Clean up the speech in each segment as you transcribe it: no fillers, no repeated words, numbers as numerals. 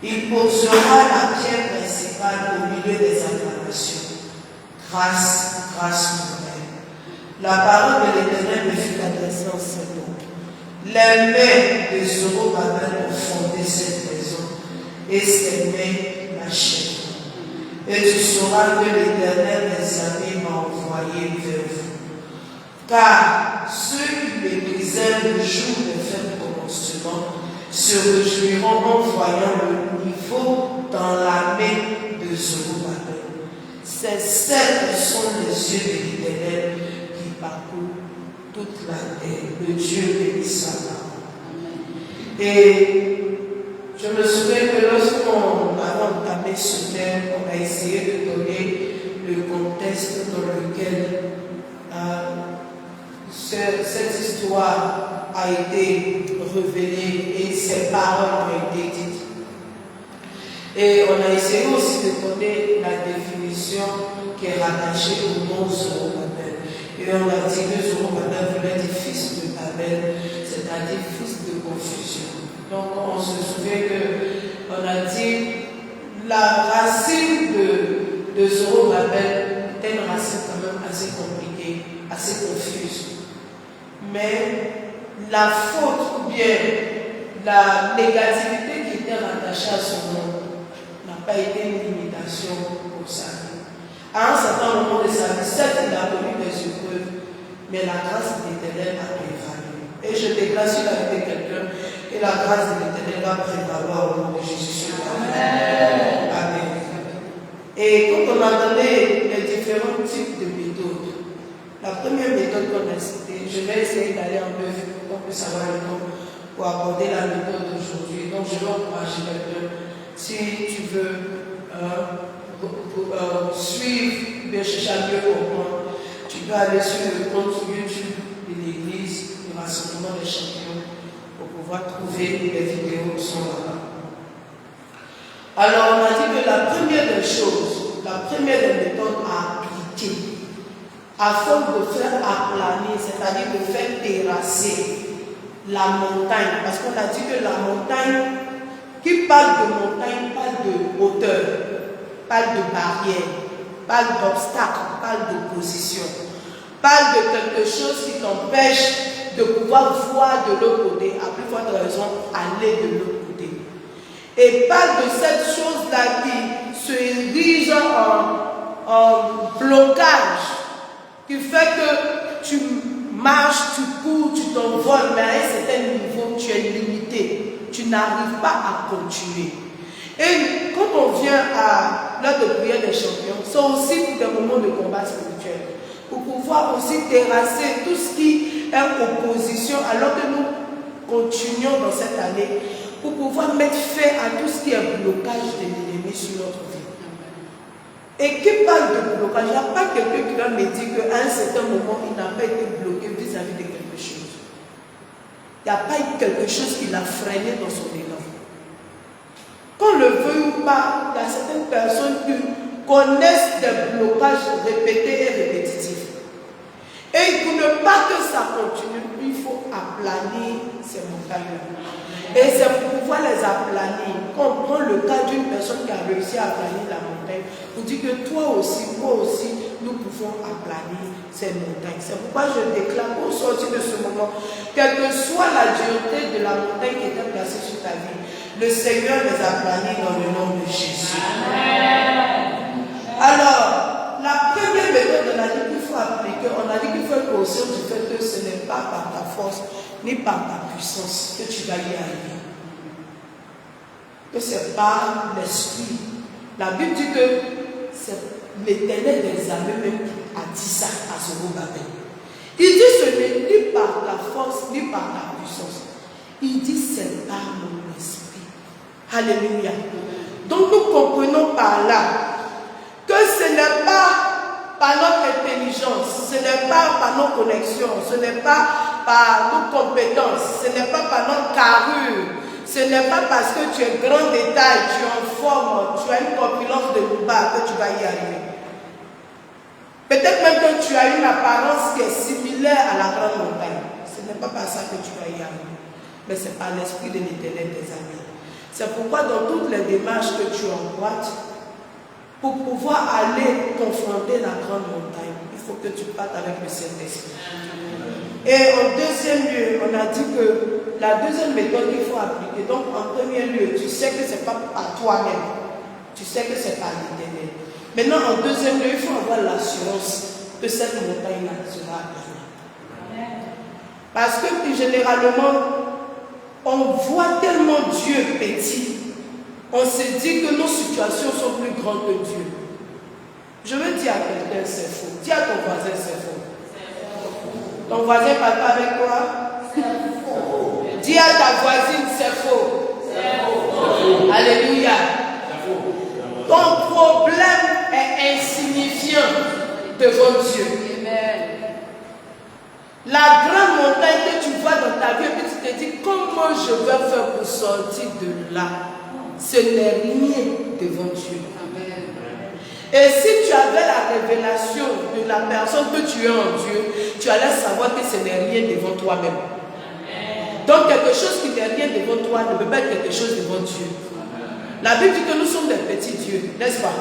Il posera la pierre principale au des acclamations. Grâce, grâce nouvelle. La parole de l'Éternel me fut adressée en ces mots. Les mains de Zorobabel ont fondé cette maison, et ses mains l'achèveront. Et tu sauras que l'Éternel, mes amis, m'a envoyé vers vous. Car ceux qui méprisaient le jour des fêtes commencement se réjouiront en voyant le niveau dans la main de Zorobabel. Ces sept sont les yeux de l'Éternel qui parcourent toute la terre. Le Dieu bénit sa parole. Et je me souviens que lorsqu'on a entamé ce thème, on a essayé de donner le contexte dans lequel cette histoire a été révélée et ces paroles ont été dites. Et on a essayé aussi de donner la définition qui est rattachée au nom Zorobabel. Et on a dit que Zorobabel voulait dire fils de Babel, c'est-à-dire fils de confusion. Donc on se souvient qu'on a dit la racine de Zorobabel était une racine quand même assez compliquée, assez confuse. Mais la faute ou bien la négativité qui était rattachée à son nom n'a pas été une limitation pour sa vie. À un certain moment de sa vie, certes, il a connu des épreuves, mais la grâce de l'Éternel a prévalu. Et je déclare sur la vie de quelqu'un et la grâce de l'Éternel va prévaloir au nom de Jésus. Amen. Amen. Et quand on a donné les différents types de méthodes, la première méthode qu'on a citée, je vais essayer d'aller un peu vite pour qu'on puisse avoir le temps pour aborder la méthode d'aujourd'hui. Donc je vais encourager quelqu'un, si tu veux suivre, bien chercher à mieux comprendre, tu peux aller sur le compte YouTube de l'église, du rassemblement des champions, pour pouvoir trouver les vidéos qui sont là-bas. Alors on a dit que la première des choses, la première des méthodes à appliquer, afin de faire aplanir, c'est-à-dire de faire terrasser la montagne, parce qu'on a dit que la montagne, qui parle de montagne, parle de hauteur, parle de barrière, parle d'obstacle, parle d'opposition, parle de quelque chose qui t'empêche de pouvoir voir de l'autre côté, à plus forte raison, aller de l'autre côté. Et parle de cette chose-là qui se érige en blocage, qui fait que tu marches, tu cours, tu t'envoles, mais à un certain niveau, tu es limité. Tu n'arrives pas à continuer. Et quand on vient à l'heure de prière des champions, c'est aussi pour des moments de combat spirituel, pour pouvoir aussi terrasser tout ce qui est opposition, alors que nous continuons dans cette année, pour pouvoir mettre fin à tout ce qui est blocage de l'ennemi sur notre vie. Et qui parle de blocage, il n'y a pas quelqu'un qui va me dire qu'à un certain moment, il n'a pas été bloqué vis-à-vis de quelque chose. Il n'y a pas eu quelque chose qui l'a freiné dans son élan. Qu'on le veuille ou pas, il y a certaines personnes qui connaissent des blocages répétés et répétitifs. Et pour ne pas que ça continue, il faut aplanir ces montagnes. Et c'est pour pouvoir les aplanir. Quand on prend le cas d'une personne qui a réussi à aplanir la montagne, on dit que toi aussi, moi aussi, nous pouvons aplanir ces montagnes. C'est pourquoi je déclare au sortir de ce moment, quelle que soit la dureté de la montagne qui était placée sur ta vie, le Seigneur les aplanit dans le nom de Jésus. Amen. Alors, la première méthode, on a dit qu'il faut appliquer, on a dit qu'il faut être conscient du fait que ce n'est pas par ta force ni par ta puissance que tu vas y arriver. Que c'est par l'esprit. La Bible dit que c'est l'Éternel des armées même a dit ça à Zorobabel. Il dit ce n'est ni par la force ni par la puissance. Il dit c'est par mon esprit. Alléluia. Donc nous comprenons par là que ce n'est pas par notre intelligence, ce n'est pas par nos connexions, ce n'est pas par nos compétences, ce n'est pas par notre carrure, ce n'est pas parce que tu es grand détail, tu es en forme, tu as une corpulence de Louba que tu vas y arriver. Peut-être même que tu as une apparence qui est similaire à la grande montagne. Ce n'est pas par ça que tu vas y arriver, mais c'est par l'esprit de l'Éternel des amis. C'est pourquoi dans toutes les démarches que tu emboîtes, pour pouvoir pouvoir aller confronter la grande montagne, il faut que tu partes avec le Saint-Esprit. Et en deuxième lieu, on a dit que la deuxième méthode qu'il faut appliquer, donc en premier lieu, tu sais que ce n'est pas à toi-même, tu sais que ce n'est pas l'Éternel. Maintenant, en deuxième lieu, il faut avoir l'assurance que cette montagne-là sera avenue. Parce que généralement, on voit tellement Dieu petit, on se dit que nos situations sont plus grandes que Dieu. Je veux dire à quelqu'un, c'est faux. Dis à ton voisin, c'est faux. Ton voisin parle pas avec toi? Dis à ta voisine, c'est faux. Alléluia. Ton problème est insignifiant devant Dieu. La grande montagne que tu vois dans ta vie, puis tu te dis, comment je vais faire pour sortir de là? Ce n'est rien devant Dieu. Et si tu avais la révélation de la personne que tu es en Dieu, tu allais savoir que ce n'est rien devant toi-même. Donc quelque chose qui n'est rien devant toi ne peut pas être quelque chose devant Dieu. La Bible dit que nous sommes des petits dieux, n'est-ce pas?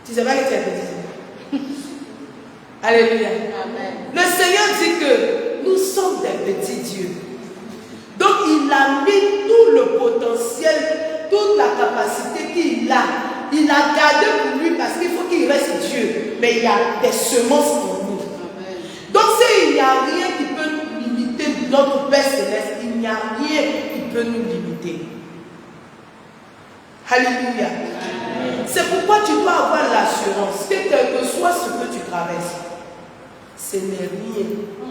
Tu sais pas que tu es petit. Alléluia. Amen. Le Seigneur dit que nous sommes des petits dieux. Donc il a mis tout le potentiel, toute la capacité qu'il a. Il a gardé pour lui parce qu'il faut qu'il reste Dieu. Mais il y a des semences en nous. Amen. Donc s'il n'y a rien qui peut nous limiter notre Père Céleste, il n'y a rien qui peut nous limiter. Alléluia. C'est pourquoi tu dois avoir l'assurance que quel que soit ce que tu traverses, ce n'est rien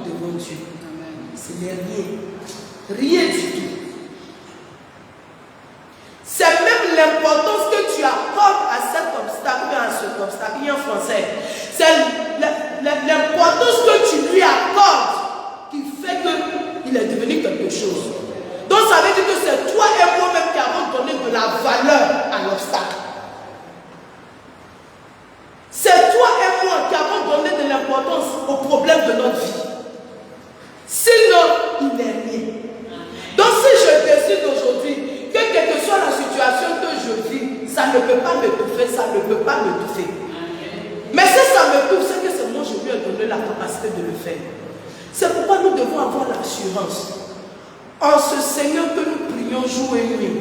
devant Dieu. Ce n'est rien. Rien du tout. C'est même l'importance que tu accordes à cet obstacle, à cet obstacle, il y a en français. C'est l'importance que tu lui accordes qui fait qu'il est devenu quelque chose. Donc ça veut dire que c'est toi et moi-même qui avons donné de la valeur à l'obstacle. C'est toi et moi qui avons donné de l'importance au problème de notre vie. Sinon, il n'est rien. Donc si je décide aujourd'hui que quelle que soit la situation que je vis, ça ne peut pas m'étouffer, ça ne peut pas m'étouffer. Mais si ça m'étouffe, c'est que c'est moi je lui ai donné la capacité de le faire. C'est pourquoi nous devons avoir l'assurance en ce Seigneur que nous prions jour et nuit.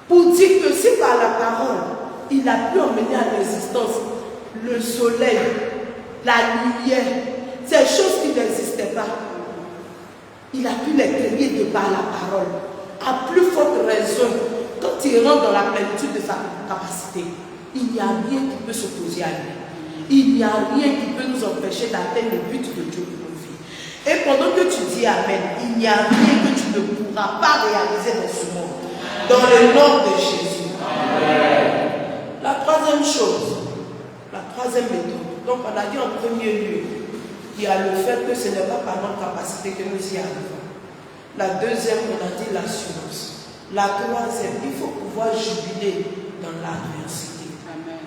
Pour dire que si par la parole, il a pu emmener à l'existence le soleil, la lumière, ces choses qui n'existaient pas, il a pu les créer de par la parole. À plus forte raison, quand il rentre dans la plénitude de sa capacité, il n'y a rien qui peut s'opposer à lui. Il n'y a rien qui peut nous empêcher d'atteindre le but de Dieu pour nos vies. Et pendant que tu dis Amen, il n'y a rien que tu ne pourras pas réaliser dans ce monde. Dans le nom de Jésus. Amen. La troisième chose, la troisième méthode. Donc on a dit en premier lieu, il y a le fait que ce n'est pas par notre capacité que nous y arrivons. La deuxième, on a dit l'assurance. La troisième, il faut pouvoir jubiler dans l'adversité. Amen.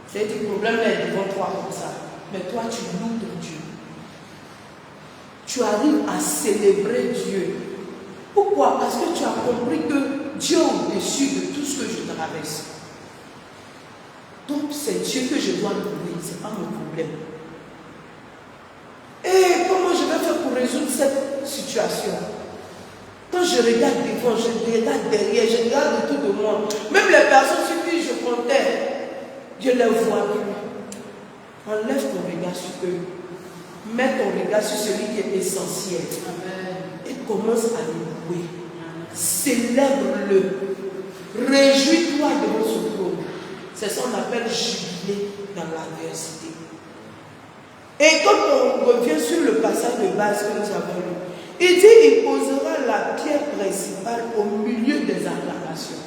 C'est du problème est devant toi comme ça. Mais toi, tu loues ton Dieu. Tu arrives à célébrer Dieu. Pourquoi? Parce que tu as compris que Dieu est au-dessus de tout ce que je traverse. Donc c'est Dieu que je dois louer, ce n'est pas mon problème. Et comment je vais faire pour résoudre cette situation? Quand je regarde devant, je regarde derrière, je regarde autour de moi. Même les personnes sur qui je comptais, je ne les vois plus. Enlève ton regard sur eux. Mets ton regard sur celui qui est essentiel. Amen. Et commence à le louer. Célèbre-le. Réjouis-toi devant son trône. C'est ce qu'on appelle jubiler dans l'adversité. Et quand on revient sur le passage de base que nous avons lu, il dit il posera la pierre principale au milieu des acclamations.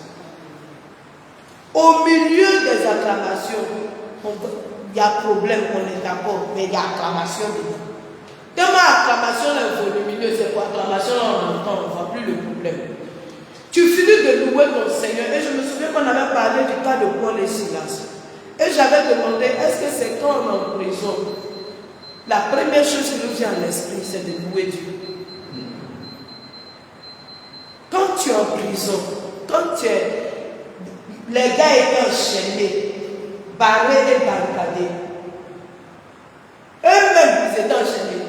Au milieu des acclamations, il y a problème, on est d'accord, mais il y a acclamation dedans. Tellement acclamation est volumineuse, c'est quoi? Acclamation, on entend, on ne voit plus le problème. Tu finis de louer ton Seigneur. Et je me souviens qu'on avait parlé du cas de Paul et Silas. Et j'avais demandé, est-ce que c'est quand on est en prison, la première chose qui nous vient à l'esprit, c'est de louer Dieu. Quand tu es en prison, quand tu es... Les gars étaient enchaînés, barrés et barricadés. Eux-mêmes, ils étaient enchaînés.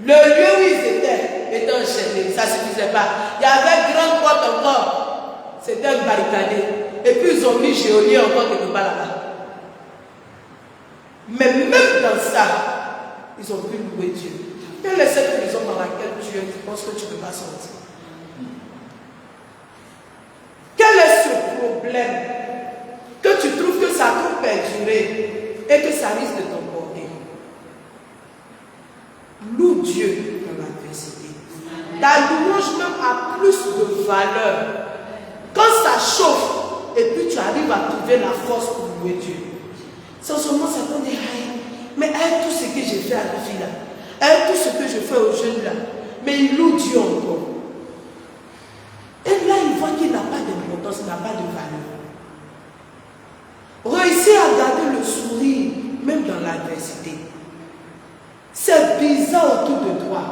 Le lieu où ils étaient enchaînés. Ça ne suffisait pas. Il y avait grande porte encore. C'était barricadé. Et puis ils ont mis géolier encore quelque part là-bas. Mais même dans ça, ils ont pu louer Dieu. Quelle est cette prison dans laquelle tu es? Tu penses que tu ne peux pas sortir? Quel est ce problème que tu trouves que ça peut perdurer et que ça risque de t'emporter? Loue Dieu dans l'adversité. Ta louange même a plus de valeur quand ça chauffe et puis tu arrives à trouver la force pour louer Dieu. Sans seulement ça peut dire, mais avec tout ce que j'ai fait à la fille là, avec tout ce que je fais aux jeunes là, mais il loue Dieu encore. Et là, il voit qu'il n'a pas d'importance, il n'a pas de valeur. Réussir à garder le sourire, même dans l'adversité. C'est bizarre autour de toi,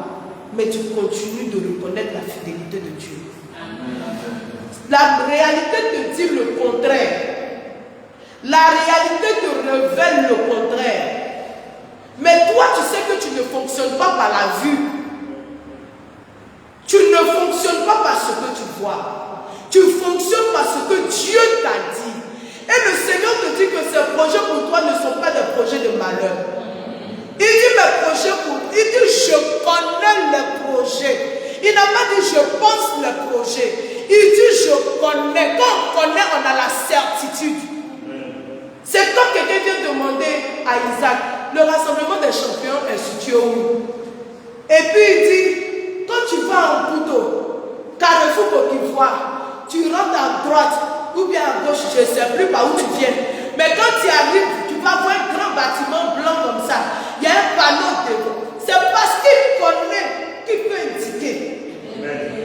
mais tu continues de reconnaître la fidélité de Dieu. La réalité te dit le contraire. La réalité te révèle le contraire. Mais toi, tu sais que tu ne fonctionnes pas par la vue. Tu ne fonctionnes pas par ce que tu vois. Tu fonctionnes par ce que Dieu t'a dit. Et le Seigneur te dit que ces projets pour toi ne sont pas des projets de malheur. Il dit mes projets pour... Il dit je connais les projets. Il n'a pas dit je pense les projets. Il dit je connais. Quand on connaît, on a la certitude. C'est comme quelqu'un vient demander à Isaac, le rassemblement des champions est situé où? Et puis il dit, quand tu vas en Couteau, Carrefour Côte d'Ivoire, tu rentres à droite ou bien à gauche, je ne sais plus par où tu viens. Mais quand tu arrives, tu vas voir un grand bâtiment blanc comme ça. Il y a un panneau devant. C'est parce qu'il connaît qu'il peut indiquer.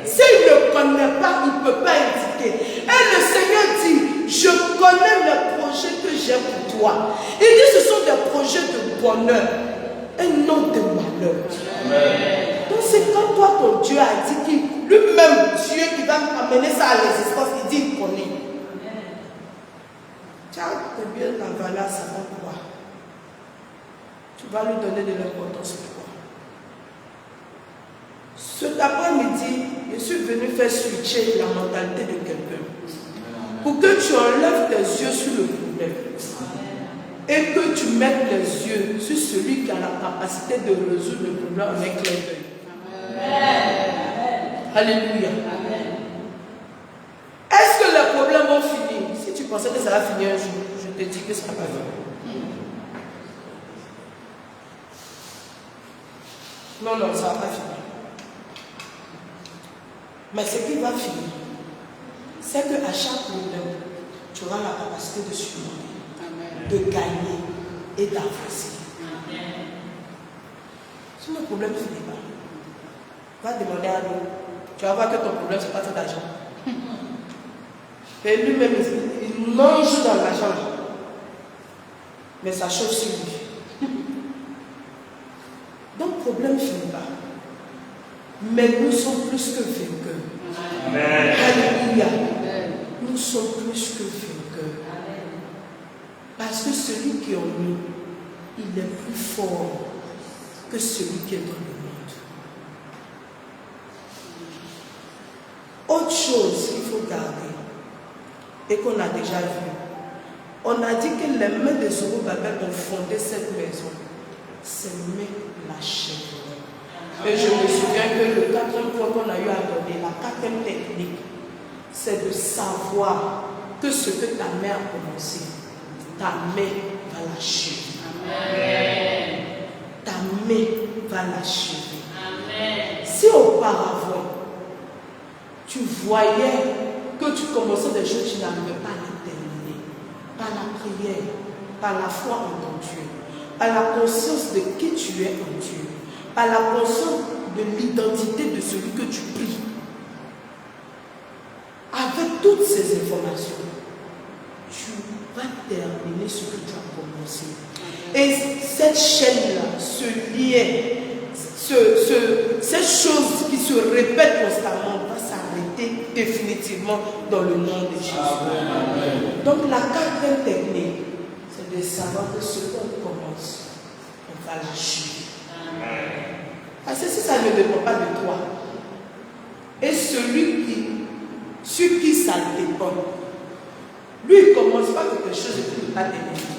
S'il ne connaît pas, il ne peut pas indiquer. Et le Seigneur dit, je connais les projets que j'ai pour toi. Il dit, ce sont des projets de bonheur et non de malheur. Donc c'est quand toi, ton Dieu a dit qu'il, lui-même, Dieu qui va amener ça à l'existence, il dit, il connaît. Tiens, t'es bien la valeur, ça va quoi? Tu vas lui donner de l'importance pour toi. Cet après-midi, je suis venu faire switcher la mentalité de quelqu'un. Pour que tu enlèves tes yeux sur le problème. Et que tu mettes les yeux sur celui qui a la capacité de résoudre le problème en un clin d'œil. Alléluia. Est-ce que les problèmes vont finir? Si tu pensais que ça va finir un jour, je te dis que ça va pas finir. Non, non, ça va pas finir. Mais ce qui va finir, c'est qu'à chaque problème, tu auras la capacité de surmonter, de gagner et d'avancer. Si le problème ne finit pas, va demander à nous. Tu vas voir que ton problème, ce n'est pas ton argent. Et lui-même, il mange dans l'argent. Mais ça chauffe sur lui. Donc, le problème ne finit pas. Mais nous sommes plus que vainqueurs. Amen. Alléluia. Nous sommes plus que vainqueurs. Parce que celui qui est en nous, il est plus fort que celui qui est dans le monde. Autre chose qu'il faut garder et qu'on a déjà vu, on a dit que les mains de Zorobabel ont fondé cette maison. Ces mains l'achèvent. Et je me souviens que le 4e point qu'on a eu à donner, la 4e technique, c'est de savoir que ce que ta main a commencé, ta main va l'achever. Amen. Ta main va l'achever. Si auparavant, tu voyais que tu commençais des choses, tu n'arrivais pas à les terminer, par la prière, par la foi en ton Dieu, par la conscience de qui tu es en Dieu, par la conscience de l'identité de celui que tu pries. Avec toutes ces informations, tu vas terminer ce que tu as commencé. Et cette chaîne-là, ce lien, cette chose qui se répète constamment va s'arrêter définitivement dans le nom de Jésus. Amen. Donc la quatrième technique, c'est de savoir que ce qu'on commence, on va l'achever. Parce que si ça ne dépend pas de toi, et celui sur qui ça dépend, lui il ne commence pas quelque chose et puis il ne va terminer.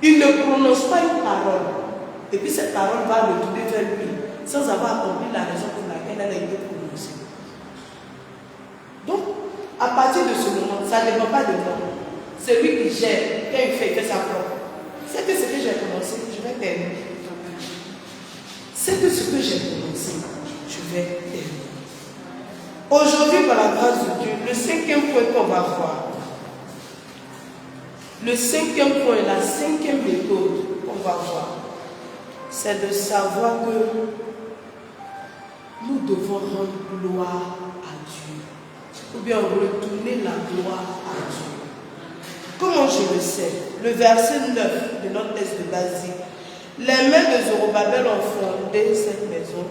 Il ne prononce pas une parole, et puis cette parole va retourner vers lui, sans avoir accompli la raison pour laquelle elle a été prononcée. Donc, à partir de ce moment, ça ne dépend pas de moi. C'est lui qui gère, quand il fait sa propre. C'est que ce que j'ai commencé, je vais terminer. C'est que ce que j'ai commencé, je vais terminer. Aujourd'hui, par la grâce de Dieu, le cinquième point qu'on va voir, le cinquième point, la cinquième méthode qu'on va voir, c'est de savoir que nous devons rendre gloire à Dieu. Ou bien retourner la gloire à Dieu. Comment je le sais? Le verset 9 de notre texte de basique. Les mains de Zorobabel ont fondé cette maison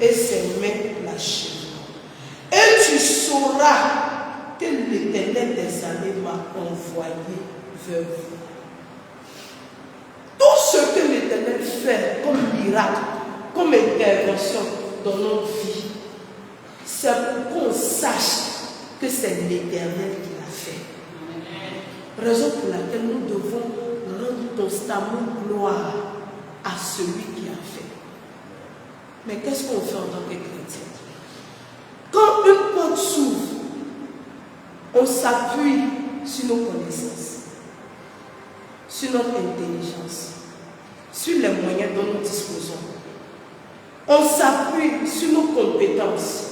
et ses mains l'achèvent. Et tu sauras que l'Éternel des armées m'a envoyé vers vous. Tout ce que l'Éternel fait comme miracle, comme intervention dans notre vie, c'est pour qu'on sache que c'est l'Éternel qui l'a fait. Raison pour laquelle nous devons rendre constamment gloire à celui qui a fait. Mais qu'est-ce qu'on fait en tant que chrétien? Quand une porte s'ouvre, on s'appuie sur nos connaissances, sur notre intelligence, sur les moyens dont nous disposons. On s'appuie sur nos compétences.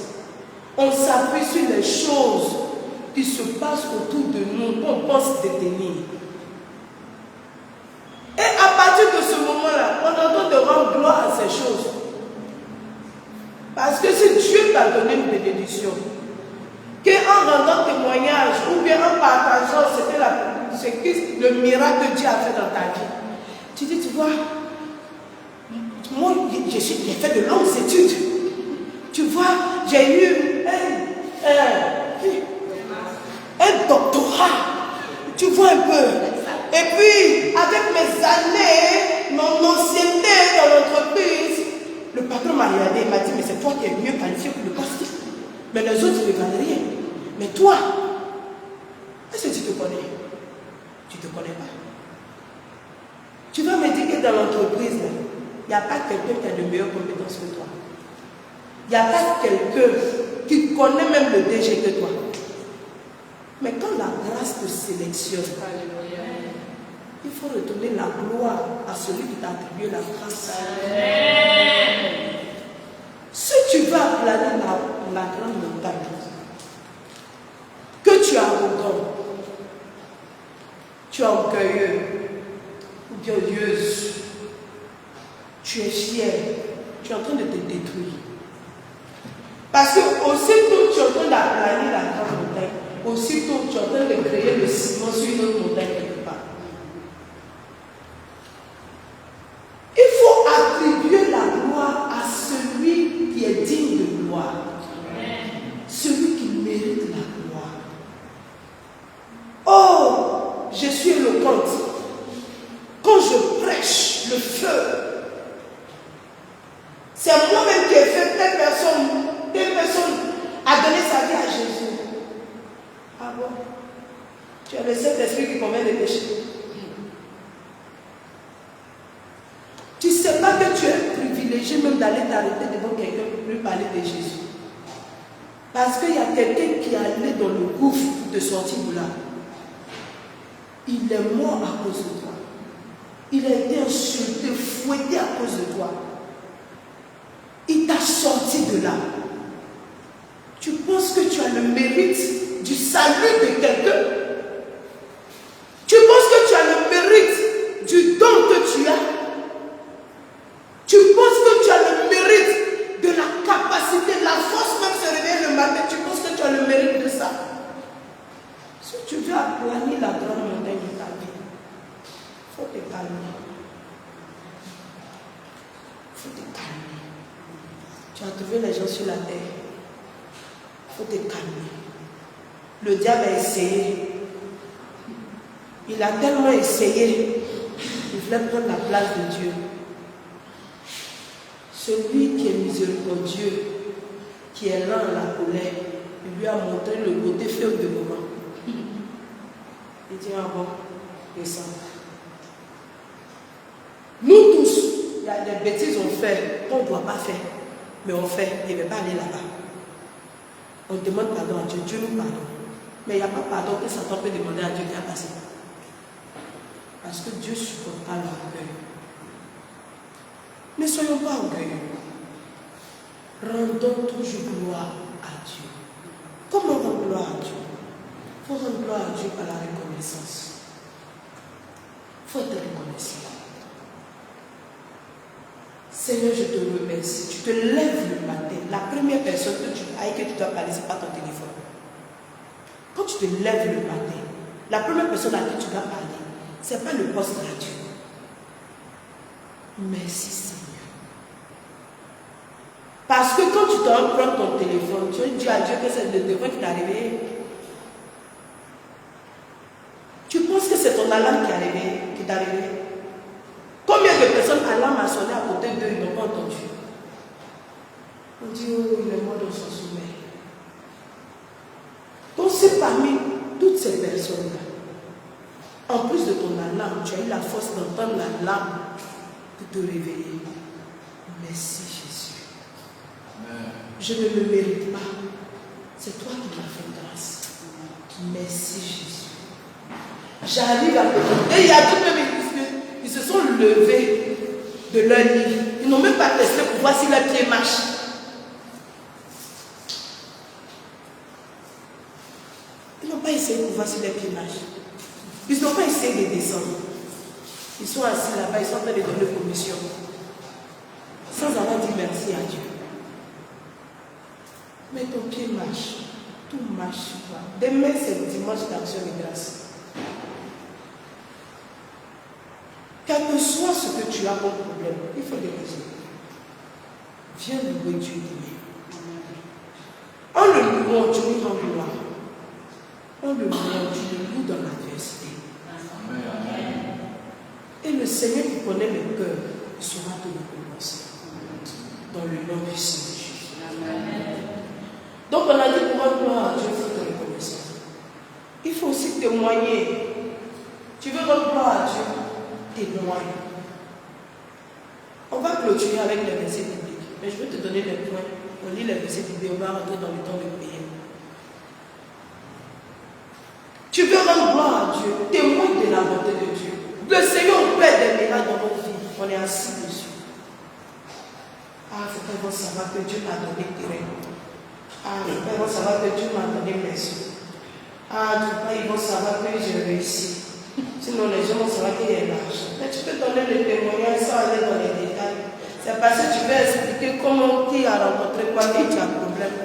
On s'appuie sur les choses qui se passent autour de nous, qu'on pense détenir. Et à partir de ce moment-là, on entend de rendre gloire à ces choses. Parce que si Dieu t'a donné une bénédiction, qu'en rendant témoignage ou bien en partageant le miracle que Dieu a fait dans ta vie, tu dis, tu vois, moi j'ai fait de longues études. Tu vois, j'ai eu un doctorat. Tu vois un peu. Et puis, avec mes années, mon ancienneté dans l'entreprise, le patron m'a regardé et m'a dit, mais c'est toi qui es mieux qualifié pour le poste. Mais les autres ne valent rien. Mais toi, est-ce que tu te connais? Tu ne te connais pas. Tu vas me dire que dans l'entreprise, il n'y a pas quelqu'un qui a de meilleures compétences que toi. Il n'y a pas quelqu'un qui connaît même le DG que toi. Mais quand la grâce te sélectionne, il faut retourner la gloire à celui qui t'a attribué la grâce. Si tu veux aplanir la grande montagne, que tu es arrogant, tu es orgueilleux ou orgueilleuse, tu es fier, tu es en train de te détruire. Parce que aussitôt tu es en train d'aplanir la grande montagne, aussitôt tu es en train de créer le ciment sur une autre montagne quelque part. Il faut attribuer la gloire à celui qui est digne de gloire. Celui qui mérite la gloire. Oh, je suis éloquente. Quand je prêche le feu, c'est moi-même qui ai fait telle personne a donné sa vie à Jésus. Ah bon? Tu as le Saint-Esprit qui convainc de pécher. Tu ne sais pas que tu es privilégié même d'aller t'arrêter devant quelqu'un pour lui parler de Jésus. Parce qu'il y a quelqu'un qui est allé dans le gouffre de sortir de là. Il est mort à cause de toi. Il a été insulté, fouetté à cause de toi. Il t'a sorti de là. Tu penses que tu as le mérite du salut de quelqu'un? Tu penses que tu as le mérite du don que tu as? Tu penses que tu as le mérite de la capacité, de la force même de se réveiller le matin? Tu penses que tu as le mérite de ça? Si tu veux aplanir la grande montagne de ta vie, il faut te calmer. Il faut te calmer. Tu as trouvé les gens sur la terre. Il faut te calmer. Le diable a essayé. Il a tellement essayé. Il voulait prendre la place de Dieu. Celui qui est miséricordieux, qui est lent à la colère, il lui a montré le côté faible de moment. Il dit, ah bon, descends. Nous tous, il y a des bêtises qu'on fait, qu'on ne doit pas faire, mais on fait, il ne veut pas aller là-bas. On demande pardon à Dieu, Dieu nous pardonne. Mais il n'y a pas pardon que Satan peut demander à Dieu qui a passé. Parce que Dieu ne supporte pas l'orgueil. Ne soyons pas orgueilleux. Rendons toujours gloire à Dieu. Comment rendre gloire à Dieu? Il faut rendre gloire à Dieu par la reconnaissance. Il faut être reconnaissant. Seigneur, je te remercie. Tu te lèves le matin. La première personne avec qui tu dois parler, ce n'est pas ton téléphone. Quand tu te lèves le matin, la première personne à qui tu dois parler, ce n'est pas le poste radio. Merci Seigneur. Parce que quand tu dois prendre ton téléphone, tu dis à Dieu que c'est le téléphone qui t'a réveillé. Tu penses que c'est ton alarme qui t'a réveillé. Combien de personnes alarme a sonné à côté d'eux, ils n'ont pas entendu. On dit, oh, il est mort dans son sommeil. Donc c'est parmi toutes ces personnes-là, en plus de ton alarme, tu as eu la force d'entendre l'alarme pour te réveiller. Merci Jésus. Amen. Je ne me mérite pas. C'est toi qui m'as fait grâce. Merci Jésus. J'arrive à me... Et il y a tout même ils se sont levés de leur lit. Ils n'ont même pas testé pour voir si leurs pieds marchent. Ils n'ont pas essayé pour voir si leurs pieds marchent. Ils n'ont pas essayé de descendre. Ils sont assis là-bas, ils sont en train de donner commission. Sans avoir dit merci à Dieu. Mais ton pied marche. Tout marche sur toi. Demain, c'est le dimanche d'action de grâce. Quel que soit ce que tu as comme problème, il faut des raisons. Viens louer Dieu demain. En le louant, tu lui rends gloire. En le louant, tu le loues dans l'adversité. Et le Seigneur qui connaît le cœur, il saura te récompenser. Dans le nom du Seigneur Jésus. Donc on a dit pour rendre gloire à Dieu, il faut te reconnaître. Il faut aussi témoigner. Tu veux rendre gloire à Dieu? Témoigne. On va clôturer avec les versets bibliques. Mais je vais te donner les points. On lit les versets bibliques, on va rentrer dans le temps de prière. Tu veux rendre gloire à Dieu, témoigne de la bonté de Dieu. Le Seigneur opère des miracles dans nos vies. On est assis dessus. Ah, il faut qu'ils vont savoir que Dieu m'a donné terrain. Ah, il faut qu'ils vont savoir que Dieu m'a donné maison. Ah, ils vont savoir que j'ai réussi. Sinon, les gens vont savoir qu'il y a l'argent. Mais tu peux donner le témoignage sans aller dans les détails. C'est parce que tu veux expliquer comment qui a rencontré quoi et tu as un problème.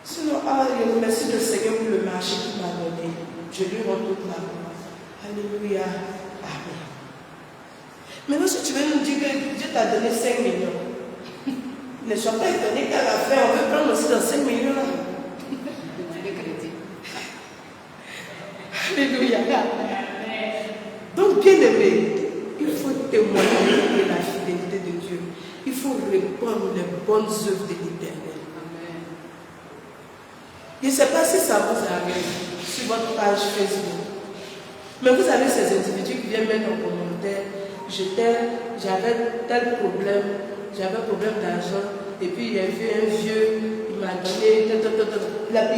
Sinon, je remercie le Seigneur pour le marché qu'il m'a donné. Je lui rends toute la gloire. Alléluia. Amen. Maintenant, si tu veux nous dire que Dieu t'a donné 5 millions, ne sois pas étonné qu'à la fin, on veut prendre aussi dans 5 millions là. Alléluia. Donc, bien aimé, il faut témoigner de la fidélité de Dieu. Il faut répandre les bonnes œuvres de l'Éternel. Je ne sais pas si ça vous arrive sur votre page Facebook. Mais vous avez ces individus qui viennent mettre en commentaire. J'avais tel problème, j'avais un problème d'argent, et puis il y a eu un vieux, il m'a donné.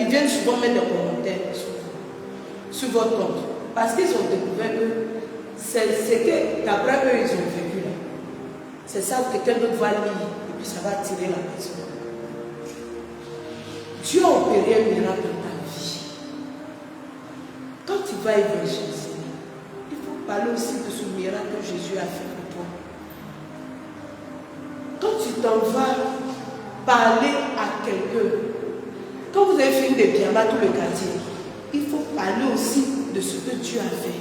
Ils viennent souvent mettre des commentaires sur votre compte. Parce qu'ils ont découvert que c'est que d'après eux, ils ont vécu là. C'est ça que quelqu'un d'autre va lire, et puis ça va attirer la personne. Dieu a opéré un miracle dans ta vie. Quand tu vas évangéliser, il faut parler aussi de ce miracle que Jésus a fait pour toi. Quand tu t'en vas parler à quelqu'un, quand vous avez fini de bien battre tout le quartier, il faut parler aussi de ce que Dieu a fait.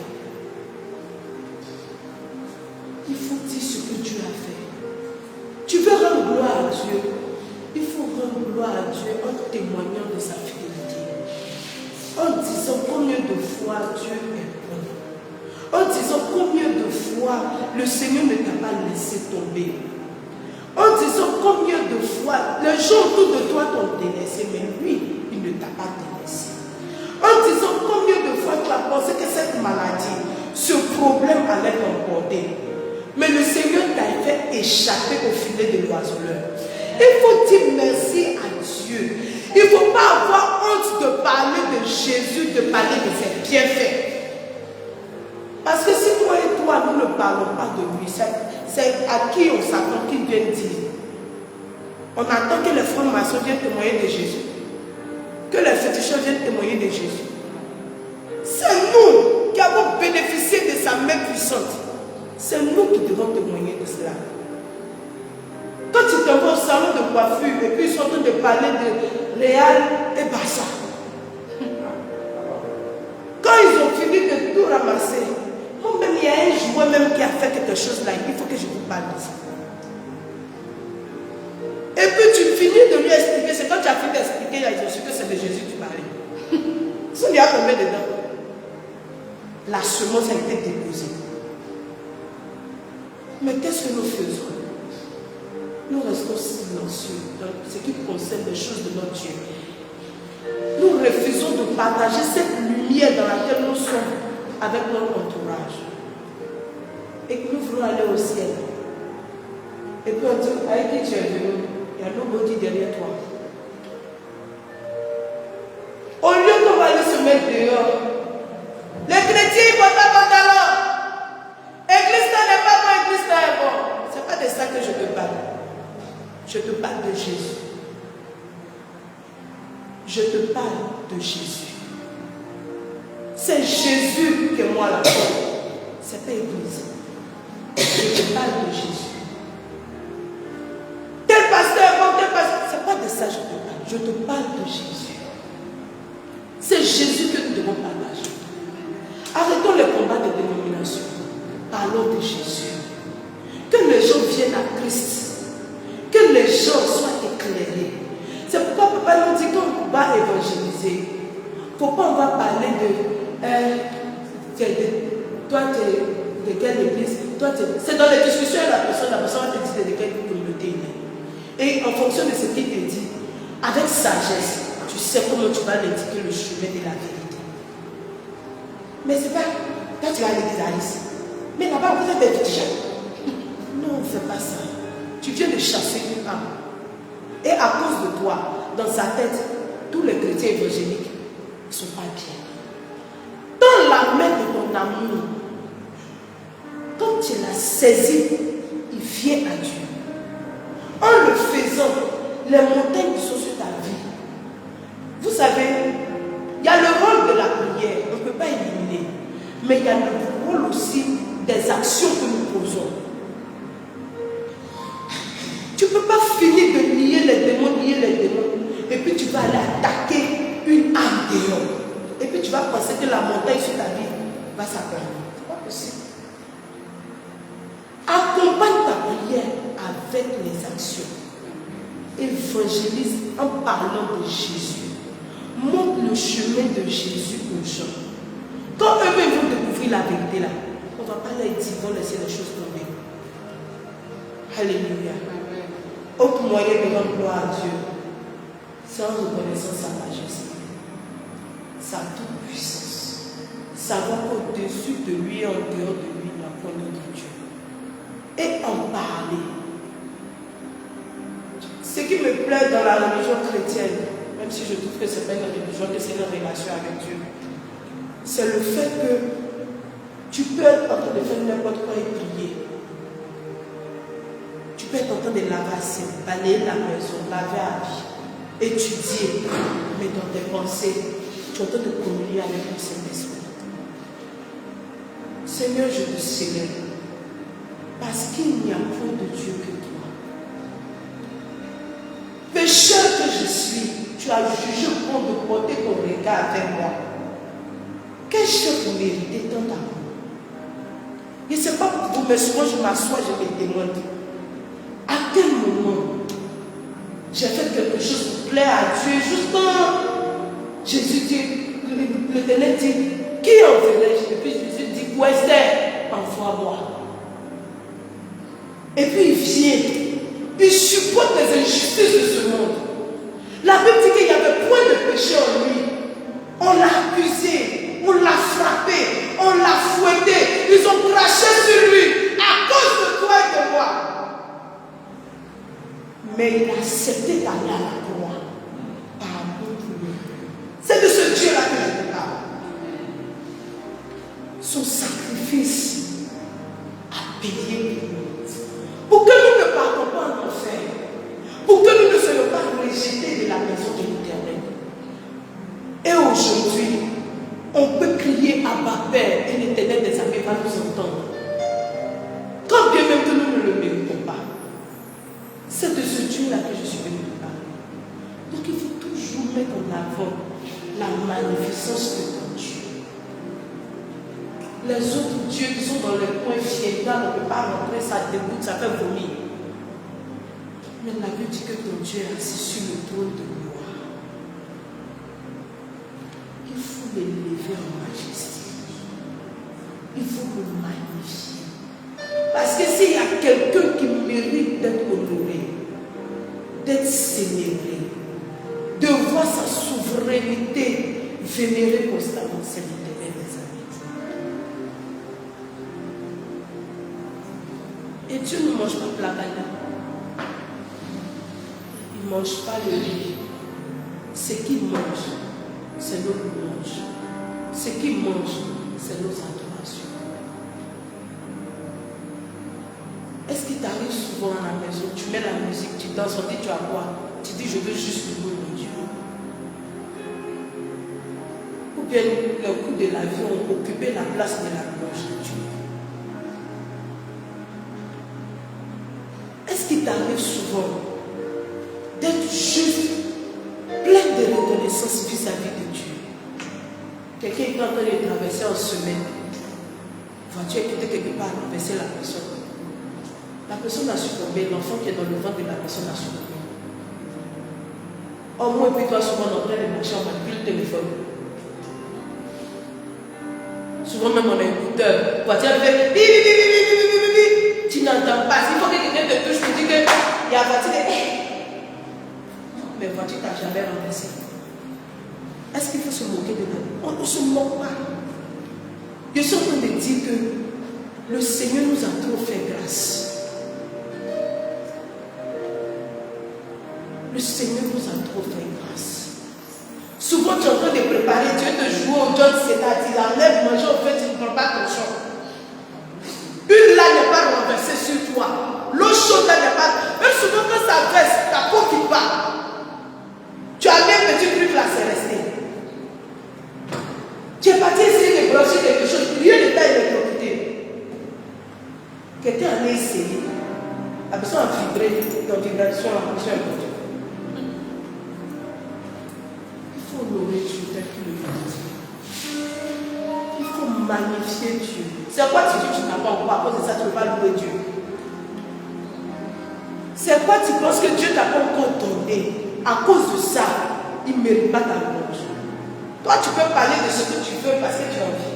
Il faut dire ce que Dieu a fait. Tu veux rendre gloire à Dieu, il faut rendre gloire à Dieu en témoignant de sa fidélité. En disant combien de fois Dieu est bon. En disant combien de fois le Seigneur ne t'a pas laissé tomber. En disant combien de fois les gens autour de toi t'ont délaissé, mais lui, il ne t'a pas délaissé. En disant combien de fois tu as pensé que cette maladie, ce problème allait t'emporter. Mais le Seigneur t'a fait échapper au filet de l'oiseleur. Il faut dire merci à Dieu. Il ne faut pas avoir honte de parler de Jésus, de parler de ses bienfaits. Parce que si toi et toi, nous ne parlons pas de lui, c'est à qui on s'attend qu'il vienne dire. On attend que les francs-maçons viennent témoigner de Jésus. Que les féticheurs viennent témoigner de Jésus. C'est nous qui avons bénéficié de sa main puissante. C'est nous qui devons témoigner de cela. Quand tu t'en vas au salon de coiffure et puis ils sont en train de parler de Réal et Barça. Quand ils ont fini de tout ramasser, moi-même, il y a un joueur même qui a fait quelque chose là. Il faut que je vous parle de ça. Et puis tu finis de lui expliquer. C'est quand tu as fini d'expliquer, ils ont su que c'est de Jésus que tu parlais. Si on y a tombé dedans, la semence a été déposée. Mais qu'est-ce que nous faisons? Nous restons silencieux dans ce qui concerne les choses de notre Dieu. Nous refusons de partager cette lumière dans laquelle nous sommes avec notre entourage. Et que nous voulons aller au ciel. Et puis on dit, avec qui tu es venu? Il y a nobody derrière toi. Au lieu qu'on va aller se mettre dehors, les chrétiens ils portent un pantalon. Église n'est pas bon, église est bon. Ce n'est pas de ça que je te parle. Je te parle de Jésus. Je te parle de Jésus. C'est Jésus qui est moi la foi. Ce n'est pas l'église. Je te parle de Jésus. Tel pasteur est bon, tel pasteur. Ce n'est pas de ça que je te parle. Je te parle de Jésus. C'est Jésus que nous devons partager. Arrêtons les combats de dénomination. Parlons de Jésus. Que les gens viennent à Christ. Que les gens soient éclairés. C'est pourquoi papa nous dit qu'on va évangéliser. Il ne faut pas on va parler toi tu es de quelle église. C'est dans les discussions avec la personne va te dire de quelle communauté il est. Et en fonction de ce qu'il te dit, avec sagesse, tu sais comment tu vas l'indiquer le chemin de la vérité. Mais c'est pas quand tu vas à l'église Alice. Mais là-bas, vous êtes des féticheurs. Non, on ne fait pas ça. Tu viens de chasser une âme. Et à cause de toi, dans sa tête, tous les chrétiens évangéliques ne sont pas bien. Dans la main de ton amour, quand tu l'as saisi, il vient à Dieu. En le faisant, les montagnes qui sont sur ta vie. Vous savez, il y a le rôle de la prière, on ne peut pas éliminer. Mais il y a le rôle aussi des actions que nous posons. Tu ne peux pas finir de nier les démons, et puis tu vas aller attaquer une âme démon. Et puis tu vas penser que la montagne sur ta vie va s'aplanir. Ce n'est pas possible. Accompagne ta prière avec les actions. Évangélise en parlant de Jésus. Montre le chemin de Jésus aux gens. Quand eux-mêmes vont découvrir la vérité là, on ne va pas leur dire, ils vont laisser les choses tomber. Alléluia. Autre moyen de rendre gloire à Dieu, c'est en reconnaissant sa majesté, sa toute puissance, savoir qu'au-dessus de lui et en dehors de lui, il n'y a point d'autre Dieu. Et en parler. Ce qui me plaît dans la religion chrétienne, même si je trouve que ce n'est pas une religion, que c'est une relation avec Dieu, c'est le fait que tu peux être en train de faire n'importe quoi et prier. Tu peux être en train de laver, balayer la maison, laver à vie, étudier, mais dans tes pensées, tu es en train de communier avec ton Saint-Esprit. Seigneur, je te célèbre, parce qu'il n'y a point de Dieu que toi. Pécheur que je suis, tu as jugé bon de porter ton regard avec moi. Qu'ai-je pour mériter tant d'amour? Je ne sais pas pour vous, mais souvent je m'assois, je me demande, à quel moment j'ai fait quelque chose pour plaire à Dieu. Juste quand Jésus dit, l'Éternel dit, qui enverrai-je? Et puis Jésus dit, où est-ce? Envoie-moi. Et puis il vient, il supporte les injustices de ce monde. La Bible dit qu'il n'y avait point de péché en lui. On l'a accusé, on l'a frappé, on l'a fouetté, ils ont craché sur lui à cause de toi et de moi. Mais il a accepté d'aller à la croix par amour pour lui. C'est de ce Dieu-là que je te parle. Son sacrifice a payé pour nous. Pour que nous ne partons pas en enfer. Pour que nous ne soyons pas rejetés de la maison de l'Éternel. Et aujourd'hui, on peut crier à Abba Père et l'Éternel des armées va nous entendre. Quand bien même que nous ne le méritons pas. C'est de ce Dieu-là que je suis venu te parler. Donc il faut toujours mettre en avant la magnificence de ton Dieu. Les autres dieux qui sont dans les coins fiers, là on ne peut pas rentrer, ça dégoûte, ça fait vomir. Mais la Bible dit que ton Dieu est assis sur le trône de gloire. Il faut l'élever en majesté. Il faut le magnifier. Parce que s'il y a quelqu'un qui mérite d'être honoré, d'être célébré, de voir sa souveraineté vénérée constamment, c'est l'Éternel des armées. Et Dieu ne mange pas plakada. Il ne mange pas le riz. Ce qu'il mange, c'est nos louanges. Ce qu'il mange, c'est nos adorations. Est-ce qu'il t'arrive souvent à la maison, tu mets la musique, tu danses, on dit tu as quoi? Tu dis je veux juste louer mon Dieu. Ou bien le coup de la vie ont occupé la place de la louange de Dieu. Est-ce qu'il t'arrive souvent d'être juste plein de reconnaissance vis-à-vis de Dieu? Quelqu'un est en train de traverser en semaine, voiture est quittée quelque part, renverser la personne. La personne a succombé, l'enfant qui est dans le ventre de la personne a succombé. Au moins, puis toi, souvent, en train de marcher, on manipule le téléphone. Souvent, même on a un écouteur. Voiture fait bi. Tu n'entends pas. Il faut que quelqu'un te touche pour dire qu'il y a la voiture de. Mais la voiture t'a jamais renversé. Est-ce qu'il faut se moquer de nous? On ne se moque pas. Je suis en train de dire que le Seigneur nous a trop fait grâce. Le Seigneur nous a trop fait grâce. Souvent tu es en train de préparer, Dieu te joue au John, c'est-à-dire enlève, manger au fait, tu ne prends pas ton champ. Une là n'est pas renversée sur toi. L'eau chaude là n'est pas. Même souvent quand ça verse, ta peau qui part. Tu as mis un petit truc là, c'est resté. Tu es parti essayer de brancher quelque chose, rien ne t'a électrocuté. Quelqu'un en a essayé. La personne a vibré, dans vibration, la personne a vibré. Il faut honorer Dieu tel qu'il le dit. Il faut magnifier Dieu. C'est quoi tu dis que tu n'as pas encore à cause de ça, tu ne veux pas louer Dieu? C'est quoi tu penses que Dieu t'a pas encore donné? À cause de ça, il ne mérite pas ta louange. Toi, tu peux parler de ce que tu veux parce que tu as envie.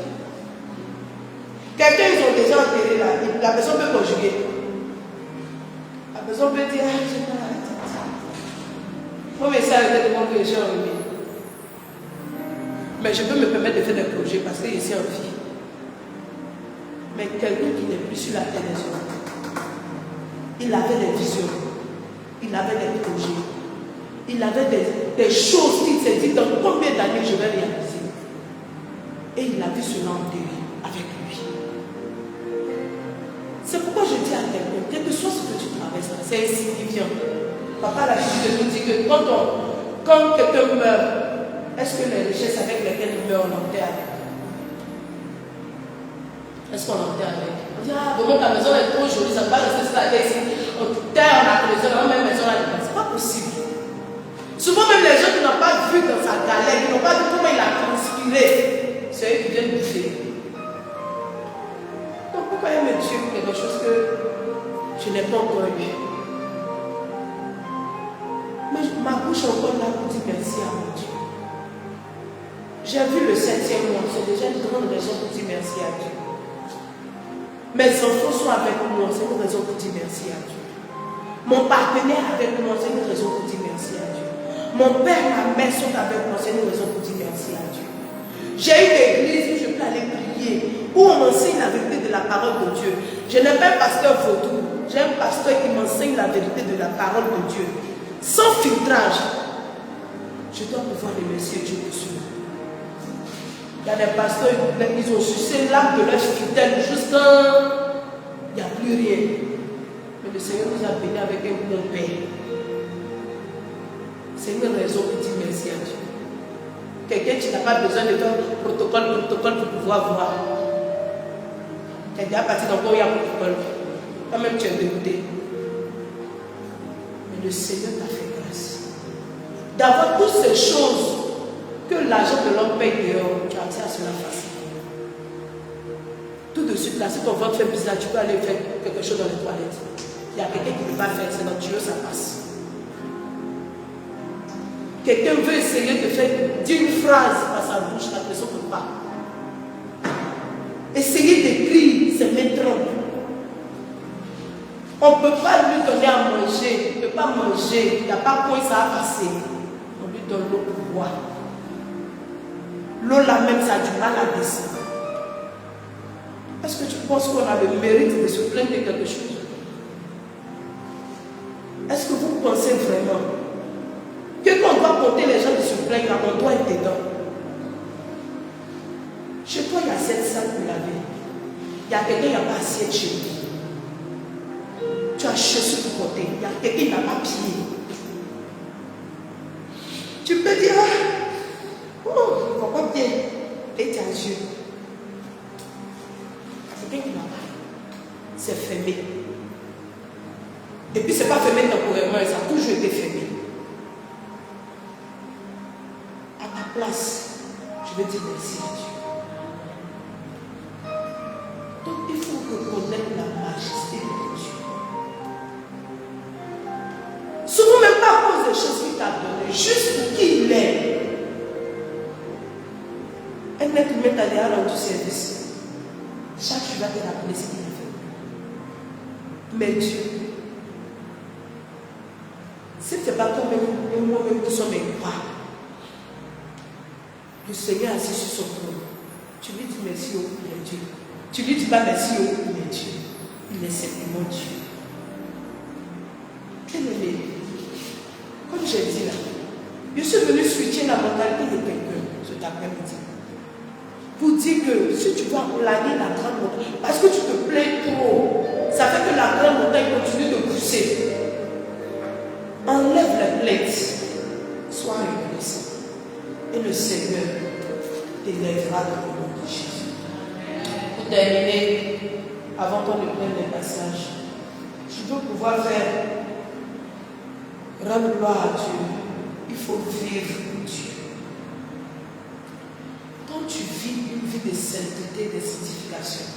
Quelqu'un, ils ont déjà enterré là, la personne peut conjuguer. La personne peut dire, ah, je n'ai pas la tête. Mon message est de demander que j'ai envie. Mais je peux me permettre de faire des projets parce que je suis en vie. Mais quelqu'un qui n'est plus sur la terre des hommes, il avait des visions, il avait des projets, il avait des choses qu'il s'est dit dans combien d'années je vais réaliser. Et il a vu cela enterré avec lui. C'est pourquoi je dis à quelqu'un, quel que soit ce que tu traverses, c'est insignifiant. Papa l'a dit de nous dire que quand quelqu'un meurt, est-ce que les richesses avec lesquelles il meurt, on l'enterre avec? Est-ce qu'on l'enterre avec? On dit, ah, vraiment ta maison est trop jolie, ça ne va pas rester ça ici. On terre la maison, la même maison là. C'est pas possible. Souvent même les gens qui n'ont pas vu dans sa galère, qui n'ont pas vu comment il a transpiré, c'est eux qui viennent bouffer. Donc pourquoi il me tue pour quelque chose que je n'ai pas encore eu? bouche encore là pour dire merci à mon Dieu. J'ai vu le 7e mois, c'est déjà une grande raison pour dire merci à Dieu. Mes enfants sont avec moi, c'est une raison pour dire merci à Dieu. Mon partenaire avec moi, c'est une raison pour dire merci à Dieu. Mon père, ma mère sont avec moi, c'est une raison pour dire merci à Dieu. J'ai une église où je peux aller prier, où on m'enseigne la vérité de la parole de Dieu. Je n'ai pas un pasteur vaudou, j'ai un pasteur qui m'enseigne la vérité de la parole de Dieu. Sans filtrage, je dois pouvoir remercier Dieu pour cela. Il y a des pasteurs, ils ont sucé l'âme de leur fidèle jusqu'à il n'y a plus rien. Mais le Seigneur nous a bénis avec un bon Père. C'est une raison pour dire merci à Dieu. Quelqu'un qui n'a pas besoin de faire protocole pour pouvoir voir. Tu es déjà parti dans le protocole. Toi-même, tu es dégoûté. Mais le Seigneur t'a fait grâce. D'avoir toutes ces choses que l'argent de l'homme paye dehors, tu as accès à cela facilement. Tout de suite, là, si ton ventre fait bizarre, tu peux aller faire quelque chose dans les toilettes. Il y a quelqu'un qui ne peut pas faire, c'est dans Dieu, ça passe. Quelqu'un veut essayer de faire d'une phrase par sa bouche, la personne ne peut pas. Essayer d'écrire, c'est mettre. On ne peut pas lui donner à manger, il ne peut pas manger, il n'y a pas quoi ça a passé. On lui donne l'eau pour boire. L'eau là même, ça a du mal à descendre. Est-ce que tu penses qu'on a le mérite de se plaindre de quelque chose? Est-ce que vous pensez vraiment que quand on doit compter les gens qui se plaignent, là, on doit être dedans? Chez toi, il y a 7 salles pour laver. Il y a quelqu'un qui n'a pas assiette chez lui. Tu as chaussures pour côté. Il y a quelqu'un qui n'a pas pied. Tu peux dire, oh, il ne va pas bien. Et tu as Dieu. Quelqu'un qui n'a pas. C'est fermé. Et puis, ce n'est pas fermé temporairement, ça a toujours été fermé. À ta place, je veux dire merci à Dieu. Donc, il faut reconnaître la majesté de Dieu. Souvent, même pas à cause des choses qu'il t'a données, juste pour qui il est. Un être humain t'a déjà rendu service. Chaque jour, va te rappeler ce qu'il a fait. Mais Dieu, si ce n'est pas toi-même et moi-même qui sommes incroyables, le Seigneur assis sur son trône, tu lui dis merci, oh, il est Dieu. Tu lui dis pas merci, oh, il est Dieu. Il est simplement Dieu. Bien-aimé, comme j'ai dit là, je suis venu switcher la mentalité de quelqu'un cet après-midi. Pour dire que si tu dois planer la grande montagne, parce que tu te plains trop, ça fait que la grande montagne continue de pousser. Enlève les plaintes, sois reconnaissant. Et le Seigneur t'élèvera dans le nom de Jésus. Pour terminer, avant qu'on ne prenne les passages, je dois pouvoir faire rendre gloire à Dieu. Il faut vivre pour Dieu. Quand tu vis une vie de sainteté, de sanctification,